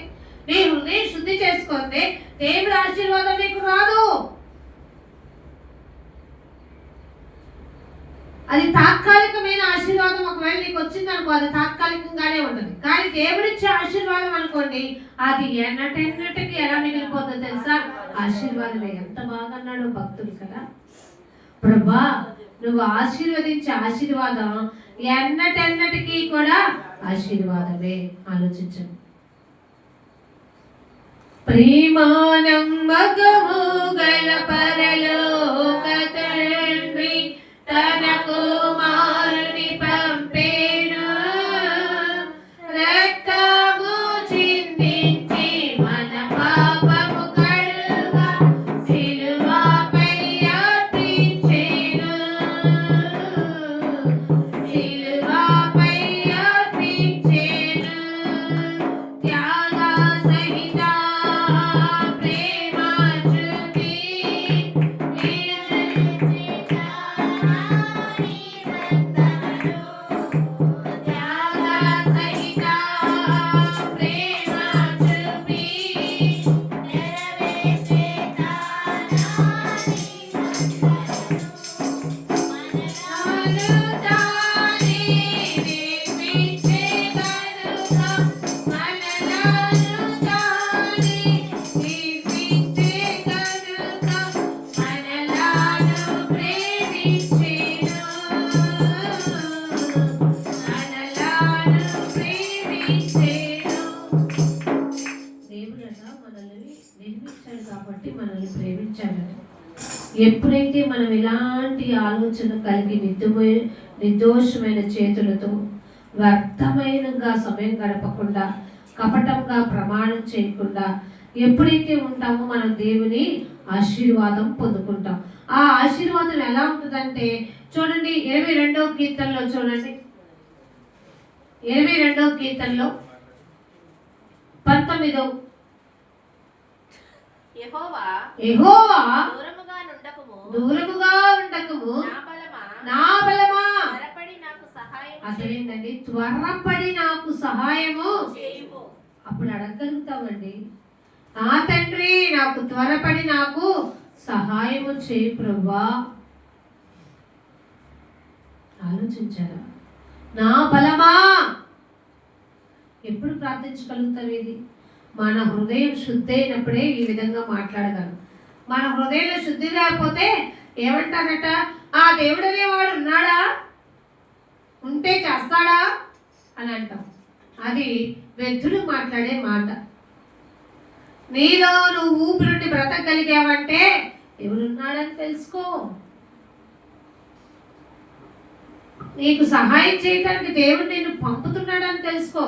నీ హృదయం శుద్ధి చేసుకోండి, దేవుడి ఆశీర్వాదం నీకు రాదు. అది తాత్కాలికమైన ఆశీర్వాదం ఒకవేళ నీకు వచ్చిందనుకో, అది తాత్కాలికంగానే ఉంటుంది. కానీ దేవుడిచ్చే ఆశీర్వాదం అనుకోండి, అది ఎన్నటెన్నటికి ఎలా మిగిలిపోతుందో తెలుసా, ఆశీర్వాదమే. ఎంత బాగా అన్నాడు భక్తులు కదా, ప్రభా నువ్వు ఆశీర్వదించే ఆశీర్వాదం ఎన్నటెన్నటికి కూడా ఆశీర్వాదమే. ఆలోచించండి. ప్రేమానమ్మకము గల పరలోక తండ్రి తన కుమారుని పంపేను, రక్తము చిందించి మన పాపము కడుగా సిలువపై అర్పించెను, సిలువపై అర్పించెను. త్యాగ సహిత ప్రేమ చూపి ఎప్పుడైతే మనం ఇలాంటి ఆలోచన కలిగి నిర్దోషమైన చేతులతో వ్యర్థమైనగా సమయం గడపకుండా కపటంగా ప్రమాణం చేయకుండా ఎప్పుడైతే ఉంటామో మనం దేవుని ఆశీర్వాదం పొందుకుంటాం. ఆ ఆశీర్వాదం ఎలా ఉంటుందంటే చూడండి 22వ కీర్తనలో చూడండి 22వ కీర్తనలో 19వ యెహోవా దూరముగా ఉండకము నా బలమా అసలేంటండి త్వరపడి నాకు సహాయము అప్పుడు అడగలుగుతామండి, నా తండ్రి నాకు త్వరపడి నాకు సహాయము చేయి ప్రభువా. ఆలోచించారా? నా బలమా ఎప్పుడు ప్రార్థించగలుగుతాం? ఇది మన హృదయం శుద్ధి అయినప్పుడే ఈ విధంగా మాట్లాడగలం. మన హృదయంలో శుద్ధి లేకపోతే ఏమంటారట, ఆ దేవుడు అనేవాడు ఉన్నాడా, ఉంటే చేస్తాడా అని అంటాం. అది వ్యర్థులు మాట్లాడే మాట. నీలో నువ్వు ఊపిరిని బ్రతకగలిగావంటే ఎవరున్నాడని తెలుసుకో. నీకు సహాయం చేయడానికి దేవుడు నిన్ను పంపుతున్నాడని తెలుసుకో.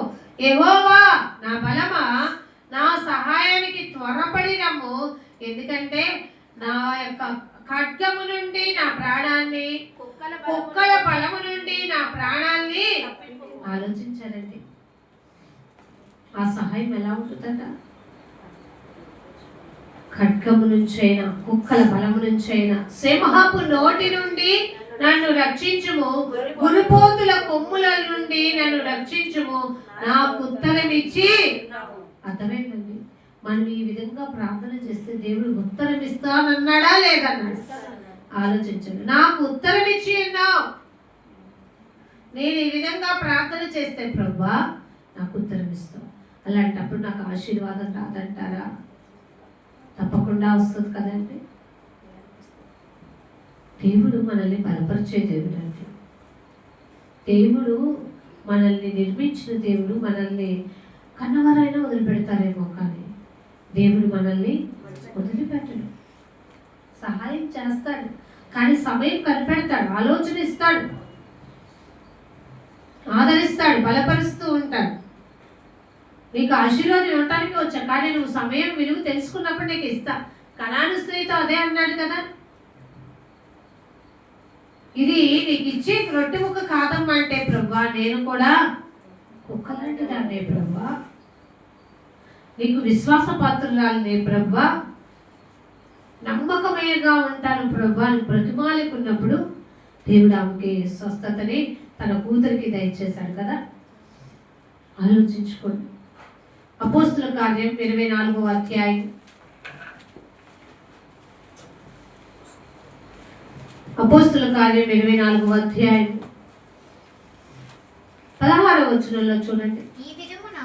యెహోవా నా బలమా, నా సహాయానికి త్వరపడి రమ్ము, ఎందుకంటే నా యొక్క ఖడ్గము నుండి నా ప్రాణాన్ని, కుక్కల బలము నుండి నా ప్రాణాన్ని. ఆలోచించారండి, ఆ సహాయం ఎలా ఉంటుందట? ఖడ్గము నుంచైనా, కుక్కల బలము నుంచైనా, సింహపు నోటి నుండి నన్ను రక్షించుము, గురుపోతుల కొమ్ముల నుండి నన్ను రక్షించుము, నాకు ఉత్తరమిచ్చి. అర్థమైందండి? మనం ఈ విధంగా ప్రార్థన చేస్తే దేవుడు ఉత్తరం ఇస్తానన్నాడా లేదన్నాడు? ఆలోచించండి. నాకు ఉత్తరం ఇచ్చి ఉన్నావు. నేను ఈ విధంగా ప్రార్థన చేస్తే ప్రభువా నాకు ఉత్తరం ఇస్తావు. అలాంటప్పుడు నాకు ఆశీర్వాదం రాదంటారా? తప్పకుండా వస్తుంది కదండి. దేవుడు మనల్ని బలపరిచే దేవుడు అండి. దేవుడు మనల్ని నిర్మించిన దేవుడు. మనల్ని కన్నవారైనా వదిలిపెడతారేమో, కానీ దేవుడు మనల్ని వదిలిపెట్టడు. సహాయం చేస్తాడు, కానీ సమయం కనిపెడతాడు, ఆలోచన ఇస్తాడు, ఆదరిస్తాడు, బలపరుస్తూ ఉంటాడు. నీకు ఆశీర్వాదం ఇవ్వటానికి వచ్చా, కానీ నువ్వు సమయం విలువ తెలుసుకున్నప్పుడు నీకు ఇస్తా. కనాను స్త్రీతో అదే అన్నాడు కదా, ఇది నీకు ఇచ్చే రొట్టె ముక్క కాదమ్మా అంటే, ప్రభువా నేను కూడా కుక్కలాంటి దాన్నే ప్రభువా, నీకు విశ్వాస పాత్రురాలనే ప్రభువా, నమ్మకమయంగా ఉంటాను ప్రభువా అని బ్రతిమాలుకున్నప్పుడు దేవుడు ఆమెకి స్వస్థతని తన కూతురికి దయచేశాడు కదా. ఆలోచించుకోండి. అపోస్తుల కార్యం 24వ అధ్యాయం, అపోస్తుల కార్యం 24వ అధ్యాయం 16వ వచనంలో చూడండి. ఈ విధమున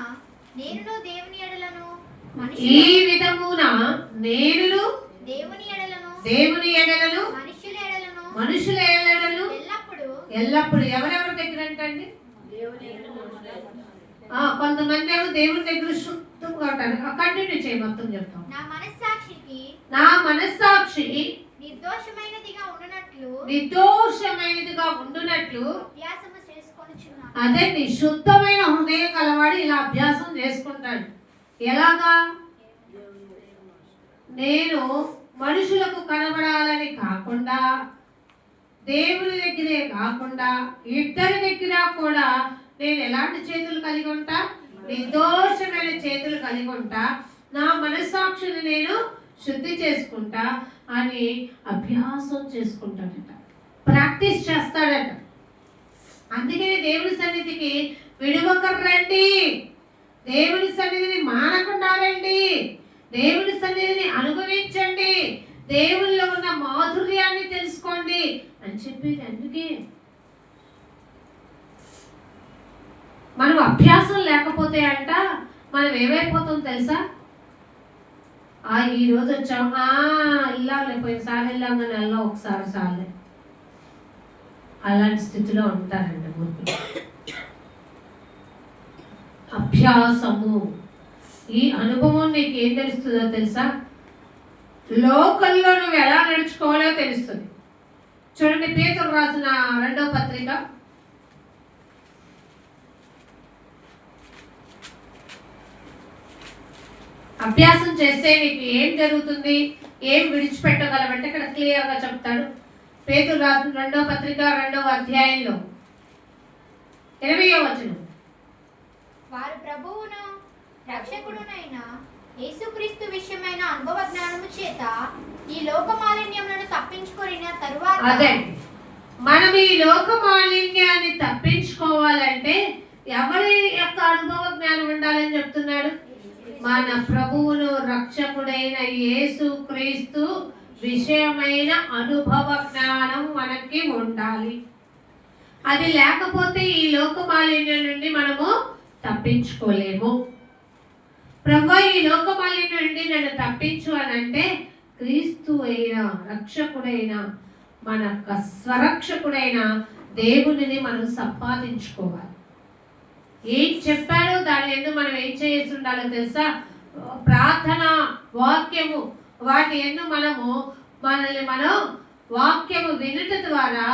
నేనును దేవుని ఎడలను మనుషుల ఎడలను ఎల్లప్పుడు ఎవరెవరి దగ్గర అంటండి? కొంతమంది ఏమో దేవుని దగ్గర శుద్ధంగా ఉంటారు. కంటిన్యూ చేయి, మొత్తం చెప్తాం. నా మనస్సాక్షి నిర్దోషమైనదిగా ఉండునట్లు అదే శుద్ధమైన హృదయం కలవాడు ఇలా అభ్యాసం చేసుకుంటాడు. ఎలాగా? నేను మనుషులకు కనబడాలని కాకుండా, దేవుని దగ్గరే కాకుండా, ఇద్దరి దగ్గర కూడా నేను ఎలాంటి చేతులు కలిగి ఉంటా? నిర్దోషమైన చేతులు కలిగి ఉంటా. నా మనస్సాక్షిని నేను శుద్ధి చేసుకుంటా అని అభ్యాసం చేసుకుంటాడట, ప్రాక్టీస్ చేస్తాడట. అందుకని దేవుని సన్నిధికి విడువక రండి, దేవుని సన్నిధిని మానకుండా రండి, దేవుని సన్నిధిని అనుభవించండి, దేవుల్లో ఉన్న మాధుర్యాన్ని తెలుసుకోండి అని చెప్పేది. అందుకే మనం అభ్యాసం లేకపోతే అంట మనం ఏమైపోతాం తెలుసా? ఈ రోజు వచ్చాం, వెళ్ళాంలే, పోయినసారి వెళ్ళాం కానీ వెళ్ళాం, ఒకసారి సార్లే, అలాంటి స్థితిలో ఉంటారండి మూర్ఖులు. అభ్యాసము, ఈ అనుభవం నీకు ఏం తెలుస్తుందో తెలుసా? లోకల్లో నువ్వు ఎలా నడుచుకోవాలో చూడండి, పేతురు రాసిన 2వ పత్రిక అభ్యాసం చేస్తే నీకు ఏం జరుగుతుంది, ఏం విడిచిపెట్టగలవంటే ఇక్కడ క్లియర్గా చెప్తాడు. పేతురు రాసిన 2వ పత్రిక 2వ అధ్యాయంలో 20వ వచనం. వారు ప్రభువును రక్షకుడునైన యేసుక్రీస్తు విషయమైన అనుభవ జ్ఞానము చేత ఈ లోక మాలిన్యములను తప్పించుకొనిన తరువాత అదే మనం ఈ లోక మాలిన్యాన్ని తప్పించుకోవాలంటే ఎవరి యొక్క అనుభవ జ్ఞానం ఉండాలని చెప్తున్నాడు? మన ప్రభువును రక్షకుడైన యేసు క్రీస్తు విషయమైన అనుభవ జ్ఞానం మనకి ఉండాలి. అది లేకపోతే ఈ లోక మాలిన్యం నుండి మనము తప్పించుకోలేము. ప్రభు ఈ లోక మాలిన్యం నుండి నన్ను తప్పించు అని అంటే క్రీస్తు అయిన రక్షకుడైన మన స్వరక్షకుడైన దేవునిని మనం సంపాదించుకోవాలి. ఏం చెప్పాడో దాని ఎందుకు మనం ఏం చేయాల్సి ఉండాలో తెలుసా? ప్రార్థన, వాక్యము, వాటి ఎందుకు మనల్ని మనం వాక్యము వినుట ద్వారా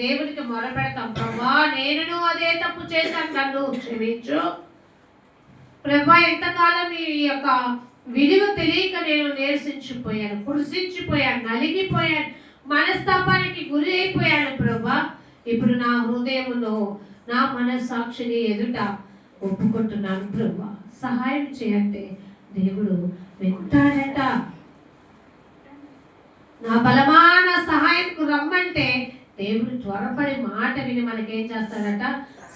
దేవునికి మొరపెడతాం. ప్రభా నేను అదే తప్పు చేశాను, నన్ను క్షమించు. ప్రభా ఎంతకాలం ఈ యొక్క విలువ తెలియక నేను నీరసించిపోయాను, కృషించిపోయాను, నలిగిపోయాను, మనస్తాపానికి గురి అయిపోయాను. ప్రభా ఇప్పుడు నా హృదయములో నా మనస్సాక్షిని ఎదుట ఒప్పుకుంటున్నాను. ప్రభా సహాయం చేయంటే దేవుడు వింటాడట. నా బలమాన సహాయంకు రమ్మంటే దేవుడు త్వరపడి మాట విని మనకేం చేస్తాడట?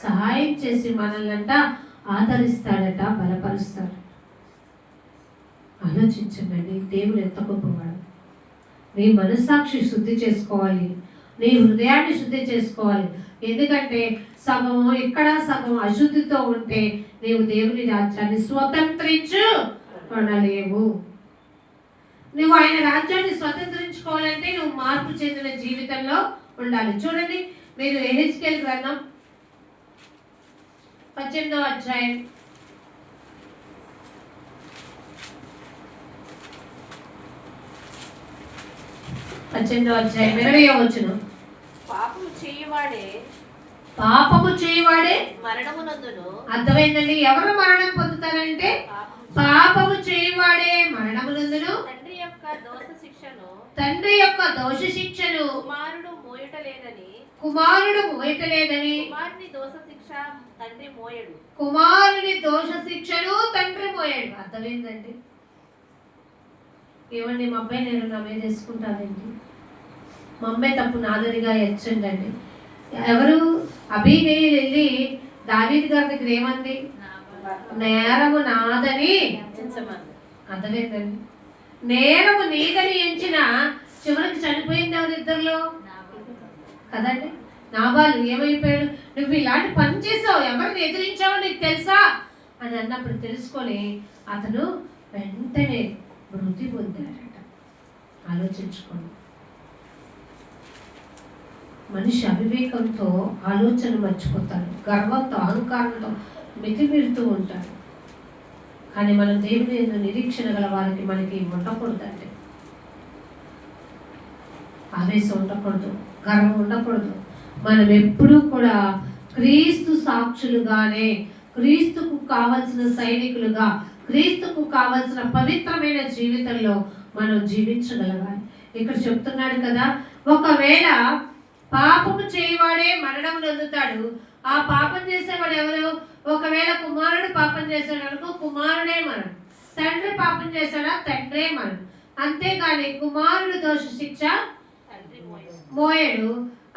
సహాయం చేసి మనల్నంట ఆదరిస్తాడట, బలపరుస్తాడు. ఆలోచించండి, దేవుడు ఎంత గొప్పవాడు. నీ మనస్సాక్షి శుద్ధి చేసుకోవాలి, నీ హృదయాన్ని శుద్ధి చేసుకోవాలి. ఎందుకంటే సగం ఇక్కడ సగం అశుద్ధితో ఉంటే నీవు దేవుని రాజ్యాన్ని స్వతంత్రించుకోనలేవు. నువ్వు ఆయన రాజ్యాన్ని స్వతంత్రించుకోవాలంటే నువ్వు మార్పు చెందిన జీవితంలో ఉండాలి. చూడండి, మీరు ఎహెజ్కేలు గ్రంథం 18వ అధ్యాయం 20వ వచనం. పాపము చేయువాడే మరణమునందును. అర్థమైందండి? ఎవరు మరణం పొందుతారంటే పాపము చేయువాడే మరణమునందును తండ్రి యొక్క దోష శిక్షను కుమారుడు మోయటలేదని కుమారుని దోష శిక్ష తండ్రి మోయడు. కుమారుని దోష శిక్షను తండ్రి మోయడు. అర్థమైందండి? ఏమండి, మా అబ్బాయి నేను నా మీద వేసుకుంటానండి, మా అమ్మాయి తప్పు నాదనిగా ఎచ్చండి. ఎవరు? అబీగయీలు వెళ్ళి దావీదు గారి దగ్గర ఏమంది? నేరము నాదని. అర్థమైందండి? నేరము నీదని ఎంచిన చివరికి చనిపోయింది ఎవరిద్దరిలో కదండి? నాబాలు ఏమైపోయాడు? నువ్వు ఇలాంటి పని చేసావు, ఎవరిని ఎదిరించావో నీకు తెలుసా అని అన్నప్పుడు తెలుసుకొని అతను వెంటనే మృతి పొందాడట. ఆలోచించుకోండి, మనిషి అవివేకంతో ఆలోచన మర్చిపోతాడు, గర్వంతో అహంకారంతో మితిమీరుతూ ఉంటాడు. కానీ మనం దేవుని నిరీక్షణ గల వారికి మనకి ఉండకూడదండి. ఆవేశం ఉండకూడదు, గర్వం ఉండకూడదు. మనం ఎప్పుడూ కూడా క్రీస్తు సాక్షులుగానే, క్రీస్తుకు కావలసిన సైనికులుగా, క్రీస్తుకు కావలసిన పవిత్రమైన జీవితంలో మనం జీవించగలగాలి. ఇక్కడ చెప్తున్నాడు కదా, ఒకవేళ పాపము చేయవాడే మరణం పొందుతాడు. ఆ పాపం చేసేవాడు ఎవరు? ఒకవేళ కుమారుడు పాపం చేశాడు అనుకో, కుమారుడే మరణం. తండ్రి పాపం చేశాడా, తండ్రే మరణం. అంతేగాని కుమారుడు దోష శిక్ష మోయడు,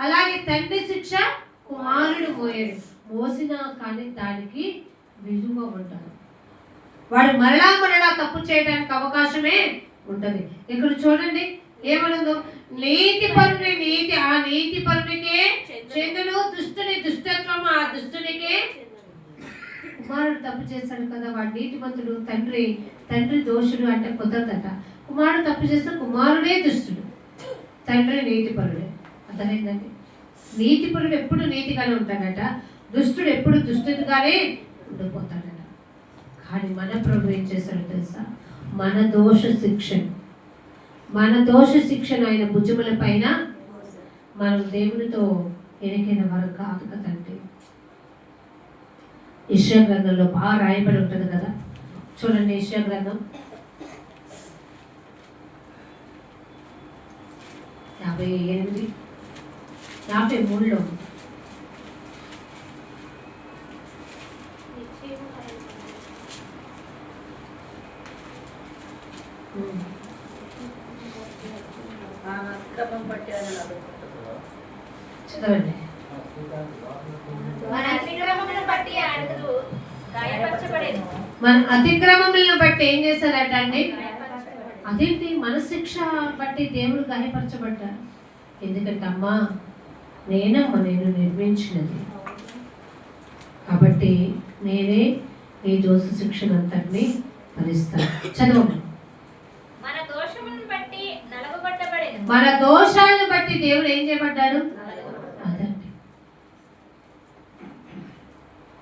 అలాగే తండ్రి శిక్ష కుమారుడు మోయడు. మోసినా కానీ దానికి విలువ ఉండదు. వాడు మరలా తప్పు చేయడానికి అవకాశమే ఉంటుంది. ఇక్కడ చూడండి ఏమనుందో, నీతి పరుని ఆ నీతి పరునికే చెందును, దుష్టుని దుష్టత్వం ఆ దుష్టునికే. కుమారుడు తప్పు చేశాడు కదా, వాడు నీతిమంతుడు, తండ్రి దోషుడు అంటే కుదరదట. కుమారుడు తప్పు చేస్తే కుమారుడే దుష్టుడు, తండ్రి నీతిపరుడే. అర్థమైందండి? నీతిపరుడు ఎప్పుడు నీతిగానే ఉంటాడట, దుష్టుడు ఎప్పుడు దుష్టుడిగానే ఉండిపోతాడట. కానీ మన ప్రభు ఏం చేశాడో తెలుసా? మన దోష శిక్షణ ఆయన భుజముల పైన మనం దేవునితో ఎనికైన వారు కాదు కదండి. యెషయా గ్రంథంలో బాగా రాయబడి ఉంటుంది కదా, చూడండి యెషయా గ్రంథం 58, 53లో చదవండి. మన అతిక్రమములను బట్టి ఆయనకు గాయపరచబడెను. మన అతిక్రమములను బట్టి ఏం చేశారట అండి? అదేంటి, మన శిక్ష బట్టి దేవుడు గాయపరచబడ్డారు. ఎందుకంటే అమ్మా నేను నిర్మించినది కాబట్టి నేనే ఈ దోష శిక్షను అంతటిని భరిస్తాను. చదవండి. మన దోషములను బట్టి నలగగొట్టబడెను. మన దోషాలను బట్టి దేవుడు ఏం చేయబడ్డాడు? అదండి.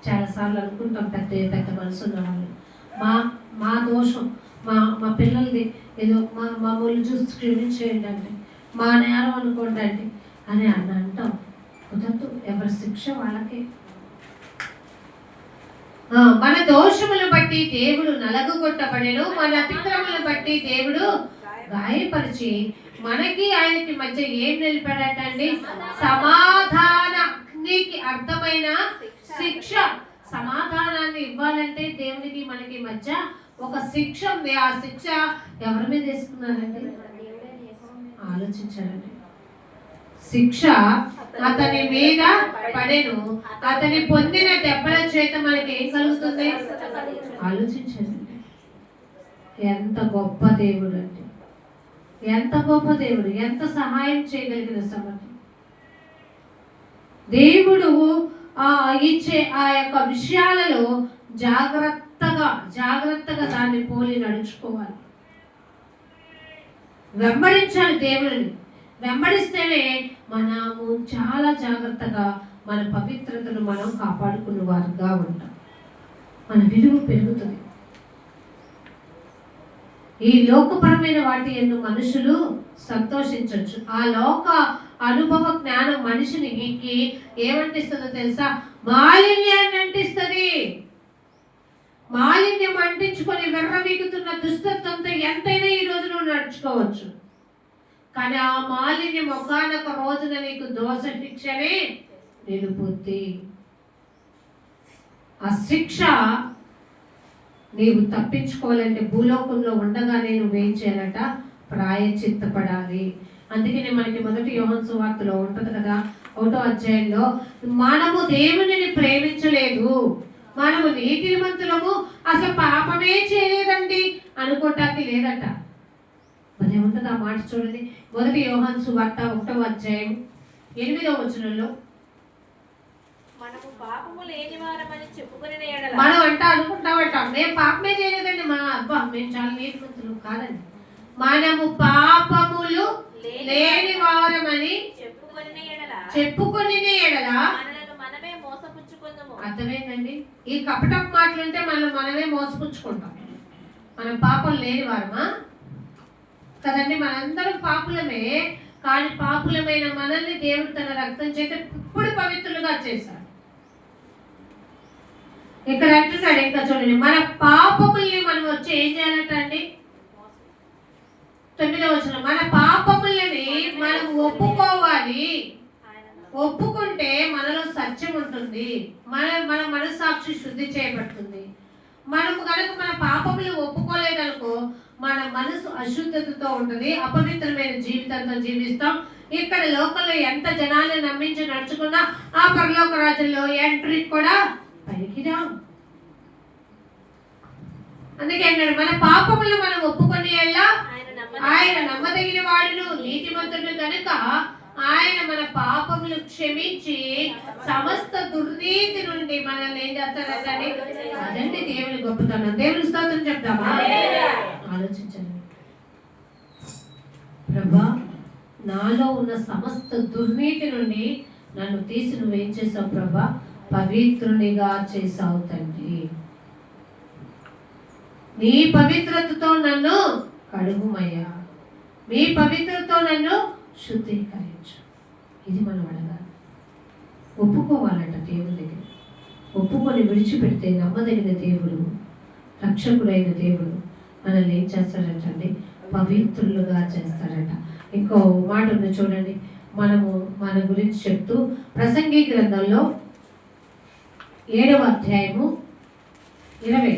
చాలాసార్లు అనుకుంటాం పెద్ద పెద్ద మనసు ఉన్న వాళ్ళు, మా దోషం మా పిల్లలది ఏదో మా ఒళ్ళు చూసి స్క్రీనింగ్ చేయండి అంటే, మా నేరం అనుకోండి అండి అని అంటాం. కుదరదు, ఎవరి శిక్ష వాళ్ళకే. మన దోషములను బట్టి దేవుడు నలగొట్టబడెను, మన అతిక్రమలను బట్టి దేవుడు గాయపరిచి మనకి ఆయనకి మధ్య ఏం నిలిపాడటండి? సమాధానానికి అర్థమైన శిక్ష. సమాధానాన్ని ఇవ్వాలంటే దేవునికి మనకి మధ్య ఒక శిక్ష ఉంది. ఆ శిక్ష ఎవరి మీద వేసుకున్నారండి? ఆలోచించారండి. శిక్ష అతని మీద పడెను, అతని పొందిన దెబ్బల చేత మనకి ఏం కలుగుతుంది? ఆలోచించండి. ఎంత గొప్ప దేవుడు అండి, ఎంత గొప్ప దేవుడు, ఎంత సహాయం చేయగలిగిన సమర్థ దేవుడు. ఇచ్చే ఆ యొక్క విషయాలలో జాగ్రత్తగా దాన్ని పోలి నడుచుకోవాలి, వెంబడించాలి. దేవుడిని వెంబడిస్తేనే మనము చాలా జాగ్రత్తగా మన పవిత్రతను మనం కాపాడుకున్న వారుగా ఉంటాం. మన విలువ పెరుగుతుంది. ఈ లోకపరమైన వాటి యందు మనుషులు సంతోషించవచ్చు. ఆ లోక అనుభవ జ్ఞానం మనిషికి ఏమంటిస్తుందో తెలుసా? మాలిన్యాన్ని అంటిస్తుంది. మాలిన్యం అంటించుకొని వెర్రవీగుతున్న దుస్తత్వంతో ఎంతైనా ఈ రోజున నడుచుకోవచ్చు. కానీ ఆ మాలిన్యం ఒకానొక రోజున నీకు దోష శిక్షనే నిలుపుద్ది. ఆ శిక్ష నీవు తప్పించుకోవాలంటే భూలోకంలో ఉండగానే నువ్వేం చేయాలట? ప్రాయచిత్తపడాలి. అందుకనే మనకి మొదటి యోహాను సువార్తలో ఉంటుంది కదా, 1వ అధ్యాయంలో, మనము దేవునిని ప్రేమించలేదు, మనము నీతిమంతులము, అసలు పాపమే చేయలేదండి అనుకోటానికి లేదట. మరి ఉంటుంది ఆ మాట చూడండి. మొదటి యోహాను సువార్త 1వ అధ్యాయం 8వ వచనంలో, మనం అంట అనుకుంటామంటాం, మేము పాపమే చేయలేదండి, మేము చాలా నీతిమంతులు కాదండి. మనము పాపములు లేని వారమని చెప్పుకొని ఎడల అర్థమేందండి? ఈ కపటపు మాటలుంటే మనమే మోసపుచ్చుకుంటాం. మనం పాపం లేని వారమా కదండి? మనందరం పాపులమే. కానీ పాపులమైన మనల్ని దేవుడు తన రక్తం చేత ఇప్పుడు పవిత్రులుగా చేశాడు. ఇక్కడ అంటున్నాడు, ఇంకా చూడండి, మన పాపముల్ని మనం వచ్చి ఏం చేయాలంట అండి? 9వ వచనం, మన పాపములని మనం ఒప్పుకోవాలి. ఒప్పుకుంటే మనలో సత్యం ఉంటుంది, మన మనస్సాక్షి శుద్ధి చేయబడుతుంది. మనము కనుక మన పాపములు ఒప్పుకోలేదనుకో మన మనసు అశుద్ధతతో ఉంటుంది, అపవిత్రమైన జీవితంతో జీవిస్తాం. ఇక్కడ లోకంలో ఎంత జనాన్ని నమ్మించి నడుచుకున్నా ఆ పరలోక రాజ్యంలో ఎంట్రీ కూడా పనికిరాం. అందుకే అన్నాడు, మన పాపములు మనం ఒప్పుకొని ఆయన నమ్మదగిన వాడును నీతిమంతుడు కనుక ఆయన మన పాపములు క్షమించి సమస్త దుర్నీతి నుండి మనల్ని ఏం చేస్తాడంటే, అదండి దేవుని గొప్పతనం. దేవుని స్తోత్రం చెప్తామా? ఆలోచించండి. ప్రభా, నాలో ఉన్న సమస్త దుర్నీతి నుండి నన్ను తీసి నువ్వేం చేసావు ప్రభా? పవిత్రునిగా చేసావు తండ్రి. నీ పవిత్రతతో నన్ను కడుగుమయ్యా, మీ పవిత్రతతో నన్ను శుద్ధీకరించు. ఇది మనం అడగాలి. ఒప్పుకోవాలంట దేవుని దగ్గర. ఒప్పుకొని విడిచిపెడితే నమ్మదగిన దేవుడు, రక్షకుడైన దేవుడు మనల్ని ఏం చేస్తాడంటండి? పవిత్రులుగా చేస్తాడట. ఇంకో మాట ఉంది చూడండి, మనము మన గురించి చెప్తూ ప్రసంగి గ్రంథంలో 7వ అధ్యాయము 20.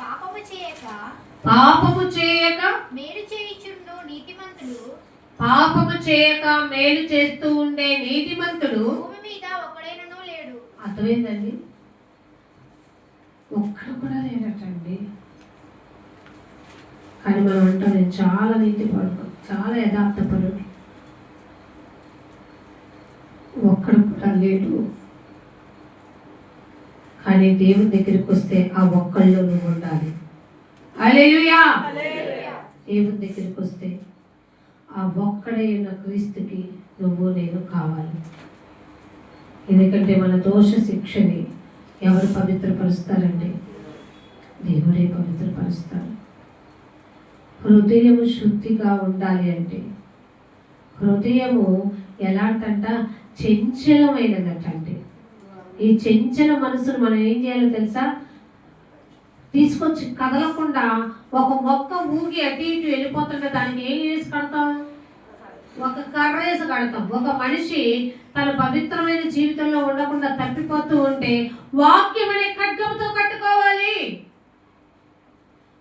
పాపము చేయక పాపము చేయక మేలు చేయుచుండు నీతిమంతుడు పాపము చేయక మేలు చేస్తూ ఉండే నీతిమంతుడు భూమి మీద ఒకడైనను లేడు. అర్థమైందండి? ఒక్కడు కూడా లేనటండి. కానీ మనం అంటాం, నేను చాలా నీతిపరుడు, చాలా యథార్థపరుడు. ఒక్కడు కూడా లేడు. కానీ దేవుని దగ్గరికి వస్తే ఆ ఒక్కళ్ళు నువ్వు ఉండాలి. హల్లెలూయా. దేవుని దగ్గరికి వస్తే ఆ ఒక్కడైన క్రీస్తుకి నువ్వు నేను కావాలి. ఎందుకంటే మన దోష శిక్షని ఎవరు పవిత్రపరుస్తారండి? దేవుడే పవిత్రపరుస్తారు. హృదయము శుద్ధిగా ఉండాలి అంటే, హృదయము ఎలాంటంట? చంచలమైనదటండి. ఈ చంచల మనసును మనం ఏం చేయాలో తెలుసా? తీసుకొచ్చి కదలకుండా ఒక మొక్క ఊగి అటు ఇటు వెళ్ళిపోతుంటే దానికి ఏం చేసి కడతాం? ఒక కర్ర వేసి కడతాం. ఒక మనిషి తన పవిత్రమైన జీవితంలో ఉండకుండా తప్పిపోతూ ఉంటే వాక్యం అనే ఖడ్గంతో కట్టుకోవాలి.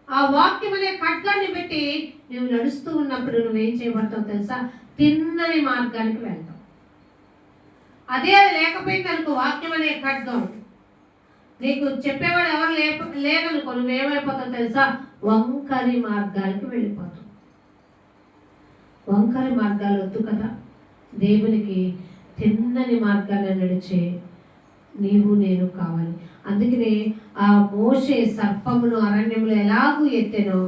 ఆ వాక్యం అనే ఖడ్గాన్ని పెట్టి నువ్వు నడుస్తూ ఉన్నప్పుడు నువ్వేం చేయబడతావు తెలుసా? తిన్నని మార్గానికి వెళ్తావు. అదే లేకపోయింది అనుకో, వాక్యం అనే ఖడ్గం నీకు చెప్పేవాడు ఎవరు లేదనుకో, నువ్వేమైపోతావు తెలుసా? వంకరి మార్గాలకు వెళ్ళిపోతావు. వంకరి మార్గాలు వద్దు కదా. దేవునికి తిన్నని మార్గాన్ని నడిచే నీవు నేను కావాలి. అందుకనే ఆ మోషే సర్పమును అరణ్యంలో ఎలాగూ ఎత్తెనో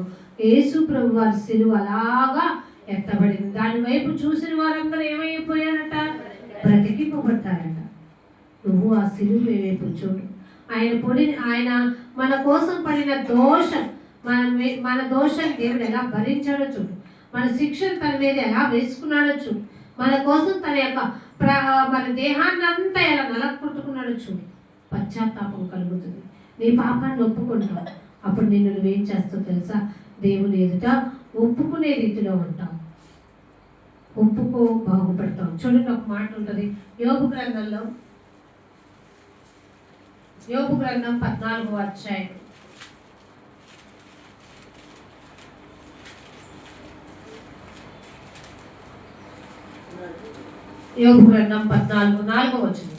యేసు ప్రభు వారి సిలువ అలాగా ఎత్తబడింది. దాని వైపు చూసిన వారందరూ ఏమైపోయారట? బ్రతికిపోబడ్డారట. నువ్వు ఆ సిలువ వైపు చూడు. ఆయన మన కోసం పడిన దోషం, మన దోషం దేవుడు ఎలా భరించాడో చూడు. మన శిక్షను తన మీద ఎలా వేసుకున్నాడో చూడు. మన కోసం తన యొక్క మన దేహాన్ని అంతా ఎలా నలగొట్టుకున్నాడో చూడు. పశ్చాత్తాపం కలుగుతుంది. నీ పాపాన్ని ఒప్పుకుంటావు. అప్పుడు నిన్ను నువ్వేం చేస్తావు తెలుసా? దేవుని ఎదుట ఒప్పుకునే రీతిలో ఉంటావు. ఒప్పుకో, బాగుపడతావు. చూడండి, ఒక మాట ఉంటుంది యోబు గ్రంథం 14వ అధ్యాయం. యోబు గ్రంథం 14:4 వచ్చింది.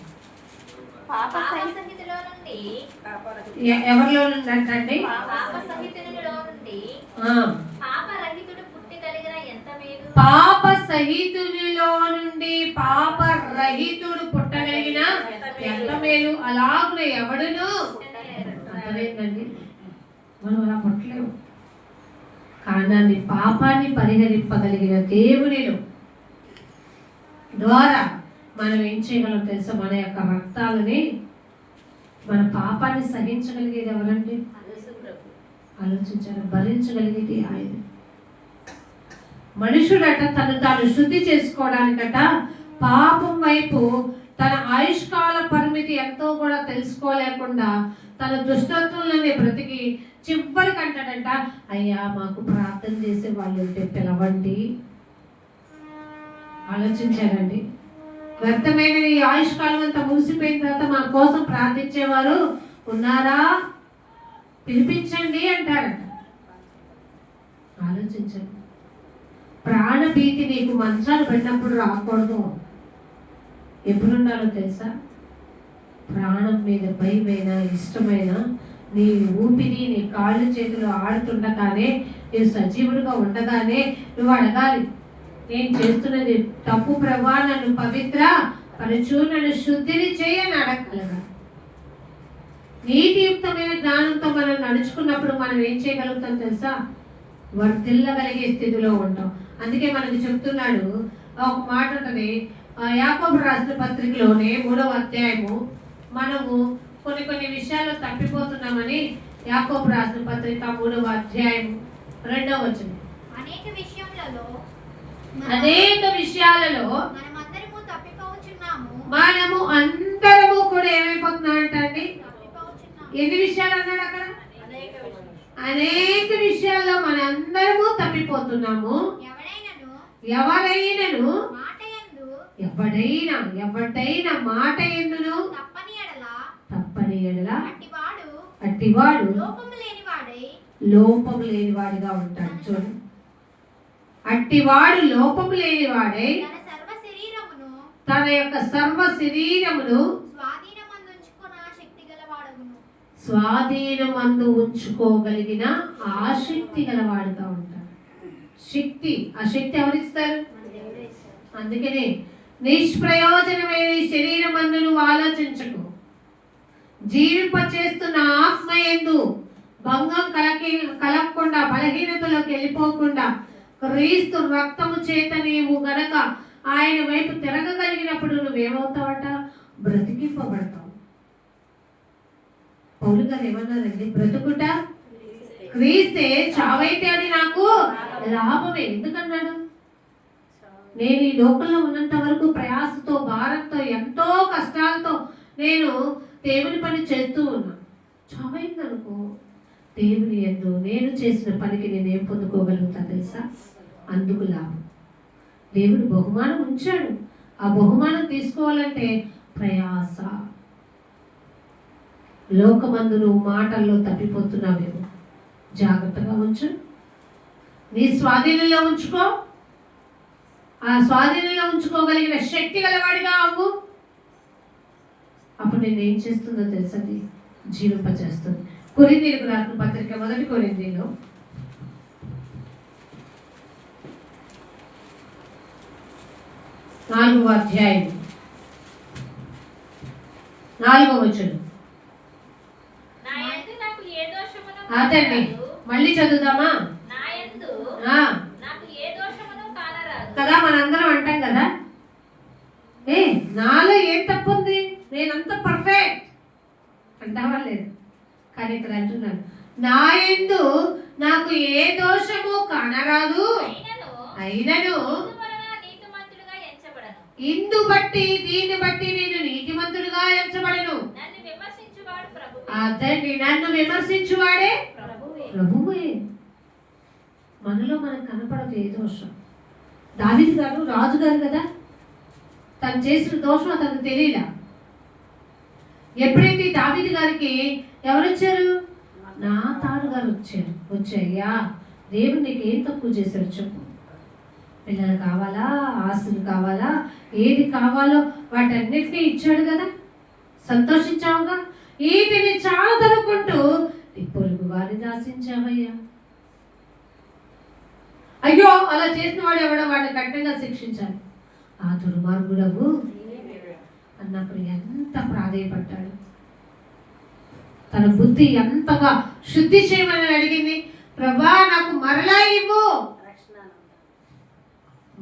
పాప సంహితలో నుండి ఎవరిలో నుండి? పాప సంహితలో నుండి పాపరహితుడు పుట్టి కలిగిన ఎంత మేలు. పాప సహితునిలో నుండి పాపరహితుడు పుట్టగలిగిన ఎంత మేలు. అలాగునే ఎవడును అర్థమైందండి. మనం అలా పుట్టలేము. కారణాన్ని పాపాన్ని పరిహరింపగలిగిన దేవునిలో ద్వారా మనం ఏం చేయగలం తెలుసా? మన యొక్క రక్తాలని, మన పాపాన్ని సహించగలిగేది ఎవరండి? ఆలోచించారు. భరించగలిగేది ఆయన. మనుషుడట తను తాను శుద్ధి చేసుకోవడానికట పాపం వైపు తన ఆయుష్కాల పరిమితి ఎంతో కూడా తెలుసుకోలేకుండా తన దుష్టత్వంలోనే బ్రతికి చివరికి అంటాడంట, అయ్యా మాకు ప్రార్థన చేసే వాళ్ళు ఉంటే పిలవండి. ఆలోచించారండి. వ్యర్థమైన ఈ ఆయుష్కాలం అంతా ముగిసిపోయిన తర్వాత మా కోసం ప్రార్థించేవారు ఉన్నారా? పిలిపించండి అంటారంట. ఆలోచించండి. ప్రాణభీతి నీకు మంచాలు పడినప్పుడు రాకూడదు. ఎప్పుడు ఉండాలో తెలుసా? ప్రాణం మీద భయమైన, ఇష్టమైన, నీ ఊపిరి నీ కాళ్ళు చేతులు ఆడుతుండగానే, నీవు సజీవుడిగా ఉండగానే నువ్వు అడగాలి, నేను చేస్తున్నది తప్పు ప్రభా, నన్ను పవిత్ర పరచు, నన్ను శుద్ధిని చేయని అడగలగా. నీతియుక్తమైన జ్ఞానంతో మనం నడుచుకున్నప్పుడు మనం ఏం చేయగలుగుతాం తెలుసా? వర్ధిల్లగలిగే స్థితిలో ఉంటాం. అందుకే మనకు చెప్తున్నాడు, ఒక మాట ఉంటుంది యాకోబు రాసిన పత్రికలోనే 3వ అధ్యాయము. మనము కొన్ని విషయాల్లో తప్పిపోతున్నామని యాకోబు రాసిన పత్రిక 3వ అధ్యాయం 2వ వచనం. అనేక విషయములలో అనేక విషయాలలో మనమందరము తప్పిపోవచ్చున్నాము. మనము అందరము కూడా ఏమైపోతున్నామంట అండి? తప్పిపోవచ్చున్నాము. ఎన్ని విషయాలు అన్నాడు అక్కడ? అనేక విషయాలు. అనేక విషయాల్లో మనందరము తప్పిపోతున్నాము. ఎవరైనను మాటయందు ఎవడైనా మాట ఎందును తప్పని ఎడల అట్టివాడు లోపము లేనివాడిగా ఉంటాడు. చూడండి, అట్టివాడు లోపము లేనివాడై తన యొక్క సర్వ శరీరమును స్వాధీనమందు ఉంచుకోగలిగిన ఆసక్తి గలవాడుగా ఉంటాడు. శక్తి, ఆ శక్తి ఎవరిస్తారు? అందుకనే నిష్ప్రయోజనమైన శరీరమందు నువ్వు ఆలోచించకు, జీవింపచేస్తున్న ఆత్మయందు భంగం కలగకుండా, బలహీనతలోకి వెళ్ళిపోకుండా క్రీస్తు రక్తము చేత నీవు గనక ఆయన వైపు తిరగగలిగినప్పుడు నువ్వేమవుతావట? బ్రతికింపబడతావు. పౌలు గారు ఏమన్నారండి? బ్రతుకుట క్రీస్తే, చావైతే అది నాకు లాభమే. ఎందుకన్నాడు? నేను ఈ లోకంలో ఉన్నంత వరకు ప్రయాసతో, భారంతో, ఎంతో కష్టాలతో నేను దేవుని పని చేస్తూ ఉన్నా. చావైందనుకో, దేవుని యందు నేను చేసిన పనికి నేనేం పొందుకోగలుగుతా తెలుసా? అందుకు లాభం. దేవుడు బహుమానం ఉంచాడు. ఆ బహుమానం తీసుకోవాలంటే ప్రయాస. లోకమందు నువ్వు మాటల్లో తప్పిపోతున్నావేమో, జాగ్రత్తగా ఉంచు. నీ స్వాధీనంలో ఉంచుకో. ఆ స్వాధీనంలో ఉంచుకోగలిగిన శక్తి గలవాడిగా అవ్వు. అప్పుడు నేను ఏం చేస్తుందో తెలుసది? జీవింపచేస్తుంది. కొరింథీయులకు రాసిన పత్రిక 1 కొరింథీయులు 4వ అధ్యాయం 4వ వచనం. అదండి, మళ్ళీ చదువుదామా? కదా మనందరం అంటాం కదా, నాలో ఏం తప్పు ఉంది, నేనంత పర్ఫెక్ట్ అంటావా? లేదు. కానీ ఇక్కడ అంటున్నాను, నా యందు నాకు ఏ దోషము కానరాదు, అయినను ఇందు బట్టి దీన్ని బట్టి నేను నీతిమంతుడుగా ఎంచబడను. అదండి, నన్ను విమర్శించువాడే ప్రభువే. మనలో మనకు కనపడదు ఏ దోషం. దావీదు గారు రాజుగారు కదా, తను చేసిన దోషం అతనికి తెలియలా. ఎప్పుడైతే దావీదు గారికి ఎవరు వచ్చారు? నాతాను గారు వచ్చారు. వచ్చాయ్యా, దేవుడు నీకు ఏం తక్కువ చేశాడు చెప్పు. పిల్లలు కావాలా, ఆస్తులు కావాలా, ఏది కావాలో వాటన్నిటినీ ఇచ్చాడు కదా, సంతోషించావుగా. వీటిని చాలదనుకుంటూ నీ పొరుగు వారిని ఆశించావయ్యా. అయ్యో, అలా చేసిన వాడు ఎవడో వాడిని కఠినంగా శిక్షించాలి. ఆ దుర్మార్గుడవు అన్నప్పుడు ఎంత ప్రాధేయపడ్డాడు. తన బుద్ధి ఎంతగా శుద్ధి చేయమని అడిగింది. ప్రభా, నాకు మరలా ఇవ్వు,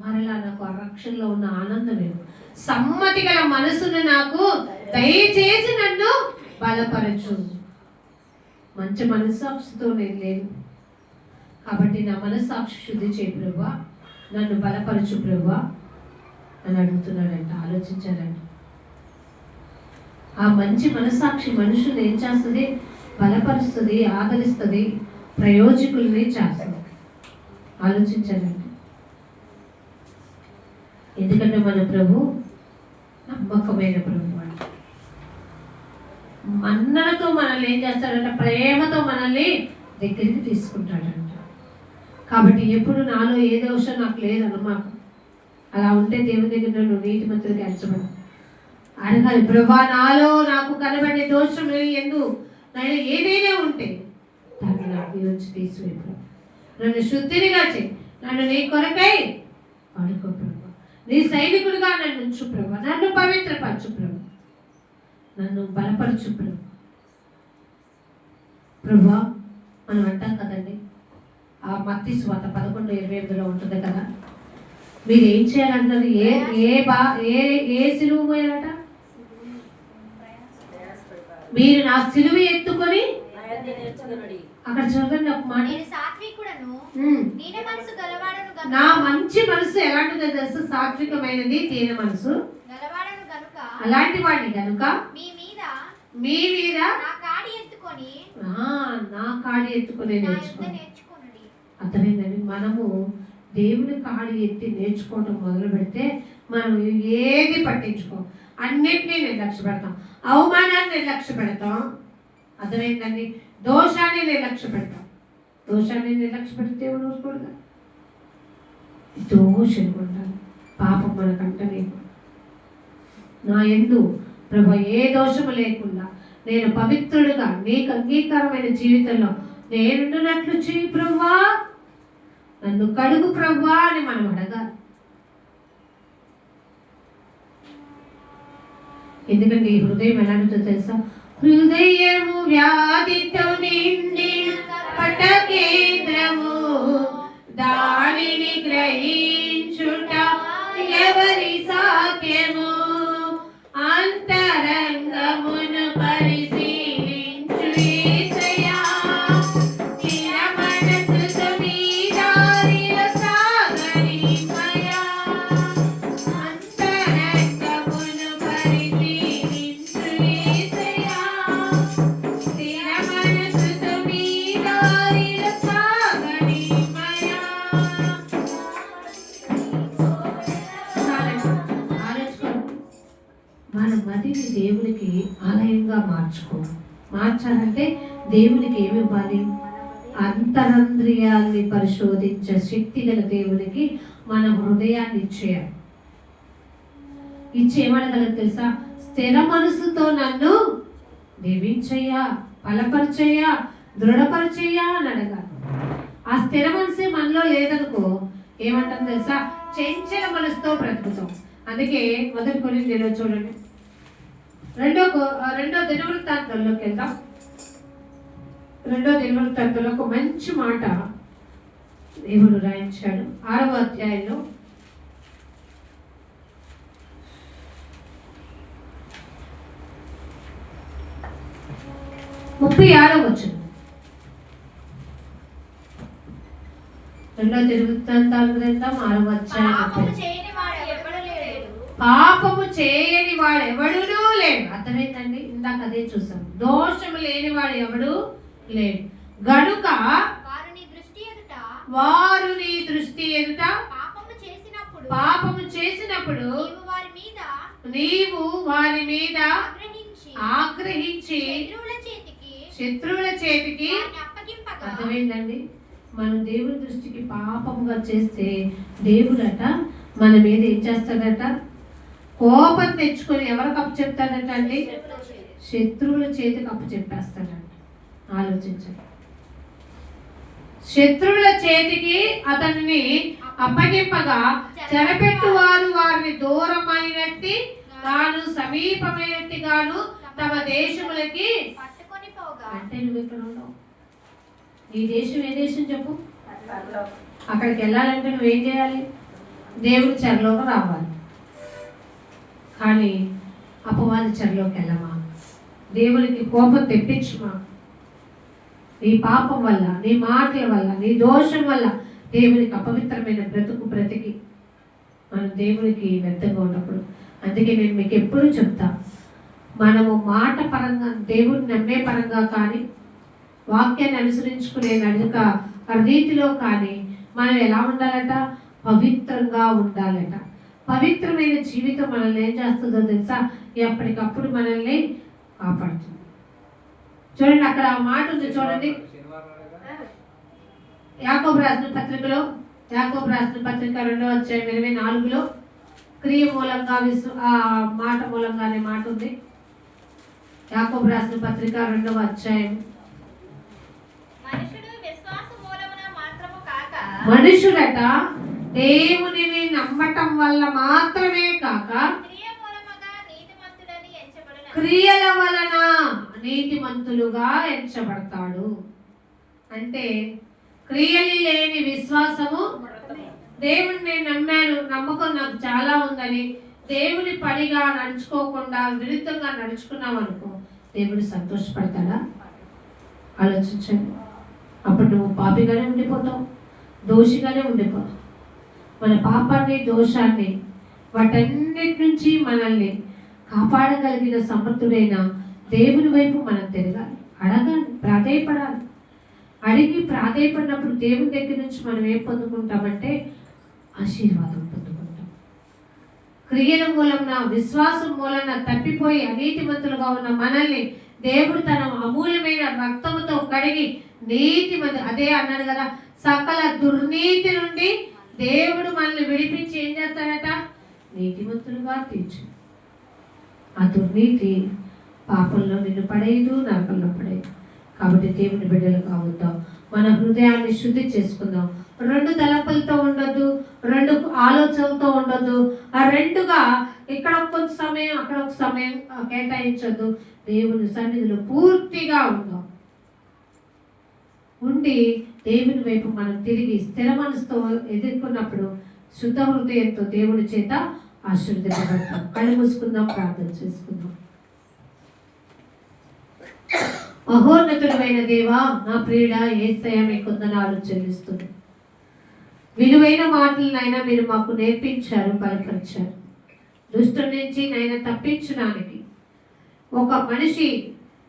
మరలా నాకు ఆ రక్షణలో ఉన్న ఆనందమేమో, సమ్మతి గల మనసును నాకు దయచేసి నన్ను బలపరచు. మంచి మనస్సాక్షితో నేను లేను కాబట్టి నా మనస్సాక్షి శుద్ధి చేయి ప్రభువా, నన్ను బలపరచు ప్రభువా అని అడుగుతున్నాడంట. ఆలోచించాడంట. ఆ మంచి మనస్సాక్షి మనుషులు ఏం చేస్తుంది? బలపరుస్తుంది, ఆదరిస్తుంది, ప్రయోజకుల్ని చేస్తుంది. ఆలోచించాడంట. ఎందుకంటే మన ప్రభు నమ్మకమైన ప్రభు అంట. మన్నలతో మనల్ని ఏం చేస్తాడంట? ప్రేమతో మనల్ని దగ్గరికి తీసుకుంటాడంట. కాబట్టి ఎప్పుడు నాలో ఏ దోషం నాకు లేదన్నమాట. అలా ఉంటే దేవుని దగ్గర నువ్వు నీతిమంతుడిగా ఎంచబడు. అడగాలి, ప్రభా, నాలో నాకు కనబడే దోషం ఎందు నేను ఏదైనా ఉంటే దాన్ని నాకు నుంచి తీసివేపు, నన్ను శుద్ధినిగా చేయి, నన్ను నీ కొరకై వాడుకో ప్రభా, నీ సైనికుడిగా నన్ను ఉంచు ప్రభా, నన్ను పవిత్రపరచు ప్రభా, నన్ను బలపరచు ప్రభా. ప్రభా, మనం అంటాం కదండి, ఆ మత్తయి సువార్త 11:28 ఉంటుంది కదా, మీరు ఏం చేయాలన్నారు? ఏ సిలువ పోయాలట? మీరు నా సిలువ ఎత్తుకొని అక్కడ చదవండి ఒక మాట. సాత్వికుడను దీన మనసు గలవాడను నా మంచి మనసు ఎలాంటిదో తెలుసు, సాత్వికమైనది, దీన మనసు గలవాడను గనుక అలాంటి వాడిని కనుక మీ మీద మీ మీద నా కాడి ఎత్తుకొని నా కాడి ఎత్తుకునే నా యుద్ధ నేర్చుకోండి. నేర్చుకొనుడి. అర్థమైందండి. మనము దేవుని కాడి ఎత్తి నేర్చుకోవటం మొదలు పెడితే మనం ఏది పట్టించుకోం, అన్నిటినీ నిర్లక్ష్య పెడతాం, అవమానాన్ని నిర్లక్ష్య పెడతాం. అర్థమైందండి. దోషాన్ని నిర్లక్ష్య పెడతాం. దోషాన్ని నిర్లక్ష్య పెడితే దేవుడు ఊరుకోడుగా. దోషం ఉంటాను, పాపం మనకంటనే. నా యందు ప్రభు ఏ దోషము లేకుండా నేను పవిత్రుడిగా నీకు అంగీకారమైన జీవితంలో నేనున్నట్లు చేయి ప్రభువా, నన్ను కడుగు ప్రభువా అని మనం అడగాలి. ఎందుకంటే ఈ హృదయం ఎలాంటిదో తెలుసా? హృదయము వ్యాధితో నిండి పటకేంద్రము, దానిని గ్రహించుట ఎవరి సాధ్యము? అంతరంగమును పరిశీలించు యేసయ్యా, స్థిర మనసుతో నీ దారిలో సాగనిమ్మయ్యా. అంతరంగమును పరిశీలించు యేసయ్యా, స్థిర మనసుతో నీ దారిలో సాగనిమ్మయ్యా. మన మదిని దేవునికి ఆలయంగా మార్చాలంటే దేవునికి ఏమి ఇవ్వాలి? అంతరంద్రియాల్ని పరిశోధించే శక్తి గల దేవునికి మన హృదయాన్ని ఇచ్చేయాలి. ఇచ్చేయమనగలదు తెలుసా? స్థిర మనసుతో నన్ను దీవించయ్యా, బలపరచయ్యా, దృఢపరచయ్యా అని అడగాలి. ఆ స్థిర మనసే మనలో లేదనుకో ఏమంటాం తెలుసా? చంచల మనసుతో బ్రతుకుతాం. అందుకే మొదటి కొరింథీయులలో చూడండి, రెండో దినవృత్తాంతంలోకి వెళ్దాం. రెండో దినవృత్తాంతంలో ఒక మంచి మాట దేవుడు రాయించాడు. 6వ అధ్యాయంలో 36వ వచనం. రెండో దినవృత్తాంతాల గ్రంథం 6వ అధ్యాయం. పాపము చేయని వాడు ఎవడునూ లేడు. అర్థమైందండి. ఇందాక అదే చూసాం. దోషము లేని వాడు ఎవడు లేడు గనుక వారు నీ దృష్టి ఎదుట పాపము చేసినప్పుడు నీవు వారి మీద ఆగ్రహించి శత్రువుల చేతికి. అర్థమైందండి. మనం దేవుని దృష్టికి పాపముగా చేస్తే దేవుడట మన మీద ఏం చేస్తాడట? కోపం తెచ్చుకొని ఎవరికి అప్పు చెప్తాడట అండి? శత్రువుల చేతికి అప్పు చెప్పేస్తాడట. ఆలోచించండి. శత్రువుల చేతికి అతనిని అప్పగింపగా చెరపెట్టు వారు వారిని దూరమైనట్టి గాను సమీపమైనట్టి గాను తమ దేశములకి అంటే నువ్వు ఇక్కడ ఉండవు. నీ దేశం ఏ దేశం చెప్పు? అక్కడికి వెళ్ళాలంటే నువ్వేం చేయాలి? దేవుడి చెరలోకి రావాలి. కానీ అపవాది చెరలోకి వెళ్ళమా, దేవునికి కోపం తెప్పించుమా. నీ పాపం వల్ల, నీ మాటల వల్ల, నీ దోషం వల్ల దేవునికి అపవిత్రమైన బ్రతికి మనం దేవునికి వ్యర్థంగా ఉన్నప్పుడు. అందుకే నేను మీకు ఎప్పుడూ చెప్తా, మనము మాట పరంగా దేవుడిని నమ్మే పరంగా కానీ వాక్యాన్ని అనుసరించుకునే నడుక రీతిలో కానీ మనం ఎలా ఉండాలట? పవిత్రంగా ఉండాలట. పవిత్రమైన జీవితం మనల్ని ఏం చేస్తుందో తెలుసా? ఎప్పటికప్పుడు మనల్ని కాపాడుతుంది. చూడండి, అక్కడ ఆ మాట ఉంది చూడండి. యాకోబు రాసిన పత్రికలో, యాకోబు రాసిన పత్రిక 2వ అధ్యాయం 24లో క్రియ మూలంగా ఆ మాట మూలంగానే మాట ఉంది. యాకోబు రాసిన పత్రిక 2వ అధ్యాయం. మనుషుడట దేవునిని నమ్మటం వల్ల మాత్రమే కాక క్రియల వలన నీతిమంతులుగా ఎంచబడతాడు. అంటే క్రియలు లేని విశ్వాసము, దేవుని నేను నమ్మాను, నమ్మకం నాకు చాలా ఉందని దేవుని పనిగా నడుచుకోకుండా విరుద్ధంగా నడుచుకున్నాం అనుకో, దేవుడు సంతోషపడతాడా? ఆలోచించండి. అప్పుడు నువ్వు పాపిగానే ఉండిపోతావు, దోషిగానే ఉండిపోతావు. మన పాపాన్ని, దోషాన్ని, వాటన్నిటి నుంచి మనల్ని కాపాడగలిగిన సమర్థుడైన దేవుని వైపు మనం తిరగాలి, అడగాలి, ప్రాధేయపడాలి. అడిగి ప్రాధేయపడినప్పుడు దేవుని దగ్గర నుంచి మనం ఏం పొందుకుంటామంటే ఆశీర్వాదం పొందుకుంటాం. క్రియల మూలన, విశ్వాసం మూలన తప్పిపోయి అనీతిమంతులుగా ఉన్న మనల్ని దేవుడు తన అమూల్యమైన రక్తముతో కడిగి నీతిమంతు, అదే అన్నాడు కదా, సకల దుర్నీతి నుండి దేవుడు మనల్ని విడిపించి ఏం చేస్తాడట? నీతిమంతులుగా తీర్చు. ఆ దుర్నీతి పాపంలో నిన్ను పడేయదు, నరకంలో పడేయదు. కాబట్టి దేవుని బిడ్డలు కావద్దాం, మన హృదయాన్ని శుద్ధి చేసుకుందాం. రెండు తలపులతో ఉండొద్దు, రెండు ఆలోచనలతో ఉండొద్దు. ఆ రెండుగా ఇక్కడ కొంచెం సమయం, అక్కడ ఒక సమయం కేటాయించొద్దు. దేవుని సన్నిధిలో పూర్తిగా ఉందాం. ఉండి దేవుని వైపు మనం తిరిగి స్థిర మనసుతో ఎదుర్కొన్నప్పుడు శుద్ధ హృదయంతో దేవుని చేత ఆశీర్వదించబడతాం. కళ్ళు మూసుకుందాం, ప్రార్థన చేసుకుందాం. మహోన్నతుడమైన దేవా, నా ప్రియుడా యేసయ్య, మీకు వందనాలు చెల్లిస్తుంది. విలువైన మాటలనైనా మీరు మాకు నేర్పించారు, బలపరిచారు. దుష్టుడి నుంచి నైనా తప్పించడానికి ఒక మనిషి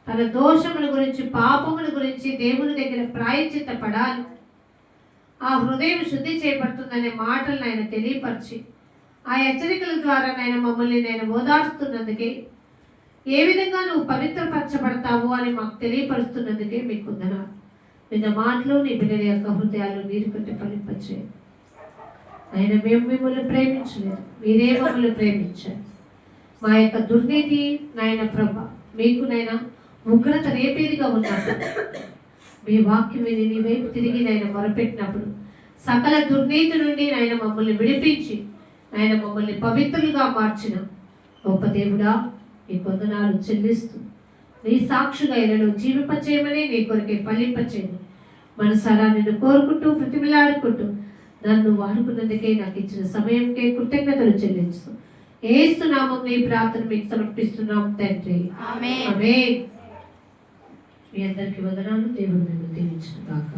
తన దోషముల గురించి, పాపముల గురించి దేవుని దగ్గర ప్రాయశ్చిత్త పడాలి, ఆ హృదయం శుద్ధి చేయబడుతుందనే మాటలను ఆయన తెలియపరిచి ఆ హెచ్చరికల ద్వారా నేను మమ్మల్ని ఓదార్స్తున్నందుకే, ఏ విధంగా నువ్వు పవిత్రపరచబడతావు అని మాకు తెలియపరుస్తున్నందుకే మీకు వందనాలు. విన్న మాటలు నీ బిడ్డల యొక్క హృదయాలు నీరు కట్టి ఫలింపచేయండి. ఆయన మేము మిమ్మల్ని ప్రేమించలేదు, మీరే మమ్మల్ని ప్రేమించారు. మా యొక్క దుర్నీతి నాయన ప్రభ మీకు నైనా ఉగ్రత రేపేదిగా ఉన్నప్పుడు మీ వాక్యం విని నీ వైపు తిరిగి నాయన మొరపెట్టినప్పుడు సకల దుర్నీతి నుండి నాయన మమ్మల్ని విడిపించి ఆయన మమ్మల్ని పవిత్రులుగా మార్చిన గొప్ప దేవుడా, నీ వందనాలు చెల్లిస్తూ నీ సాక్షిగా ఇలను జీవింపచేయమని, నీ కొరకే ఫలింపచేయమని మనసారా నిన్ను కోరుకుంటూ ప్రతిమిలాడుకుంటూ నన్ను వాడుకున్నందుకే, నాకు ఇచ్చిన సమయంకే కృతజ్ఞతలు చెల్లిస్తూ యేసు నామమున ఈ ప్రార్థన మీకు సమర్పిస్తున్నాం తండ్రి, ఆమేన్. మీ అందరికీ వందనాలు. దేవుడు నిన్ను దీవించును గాక.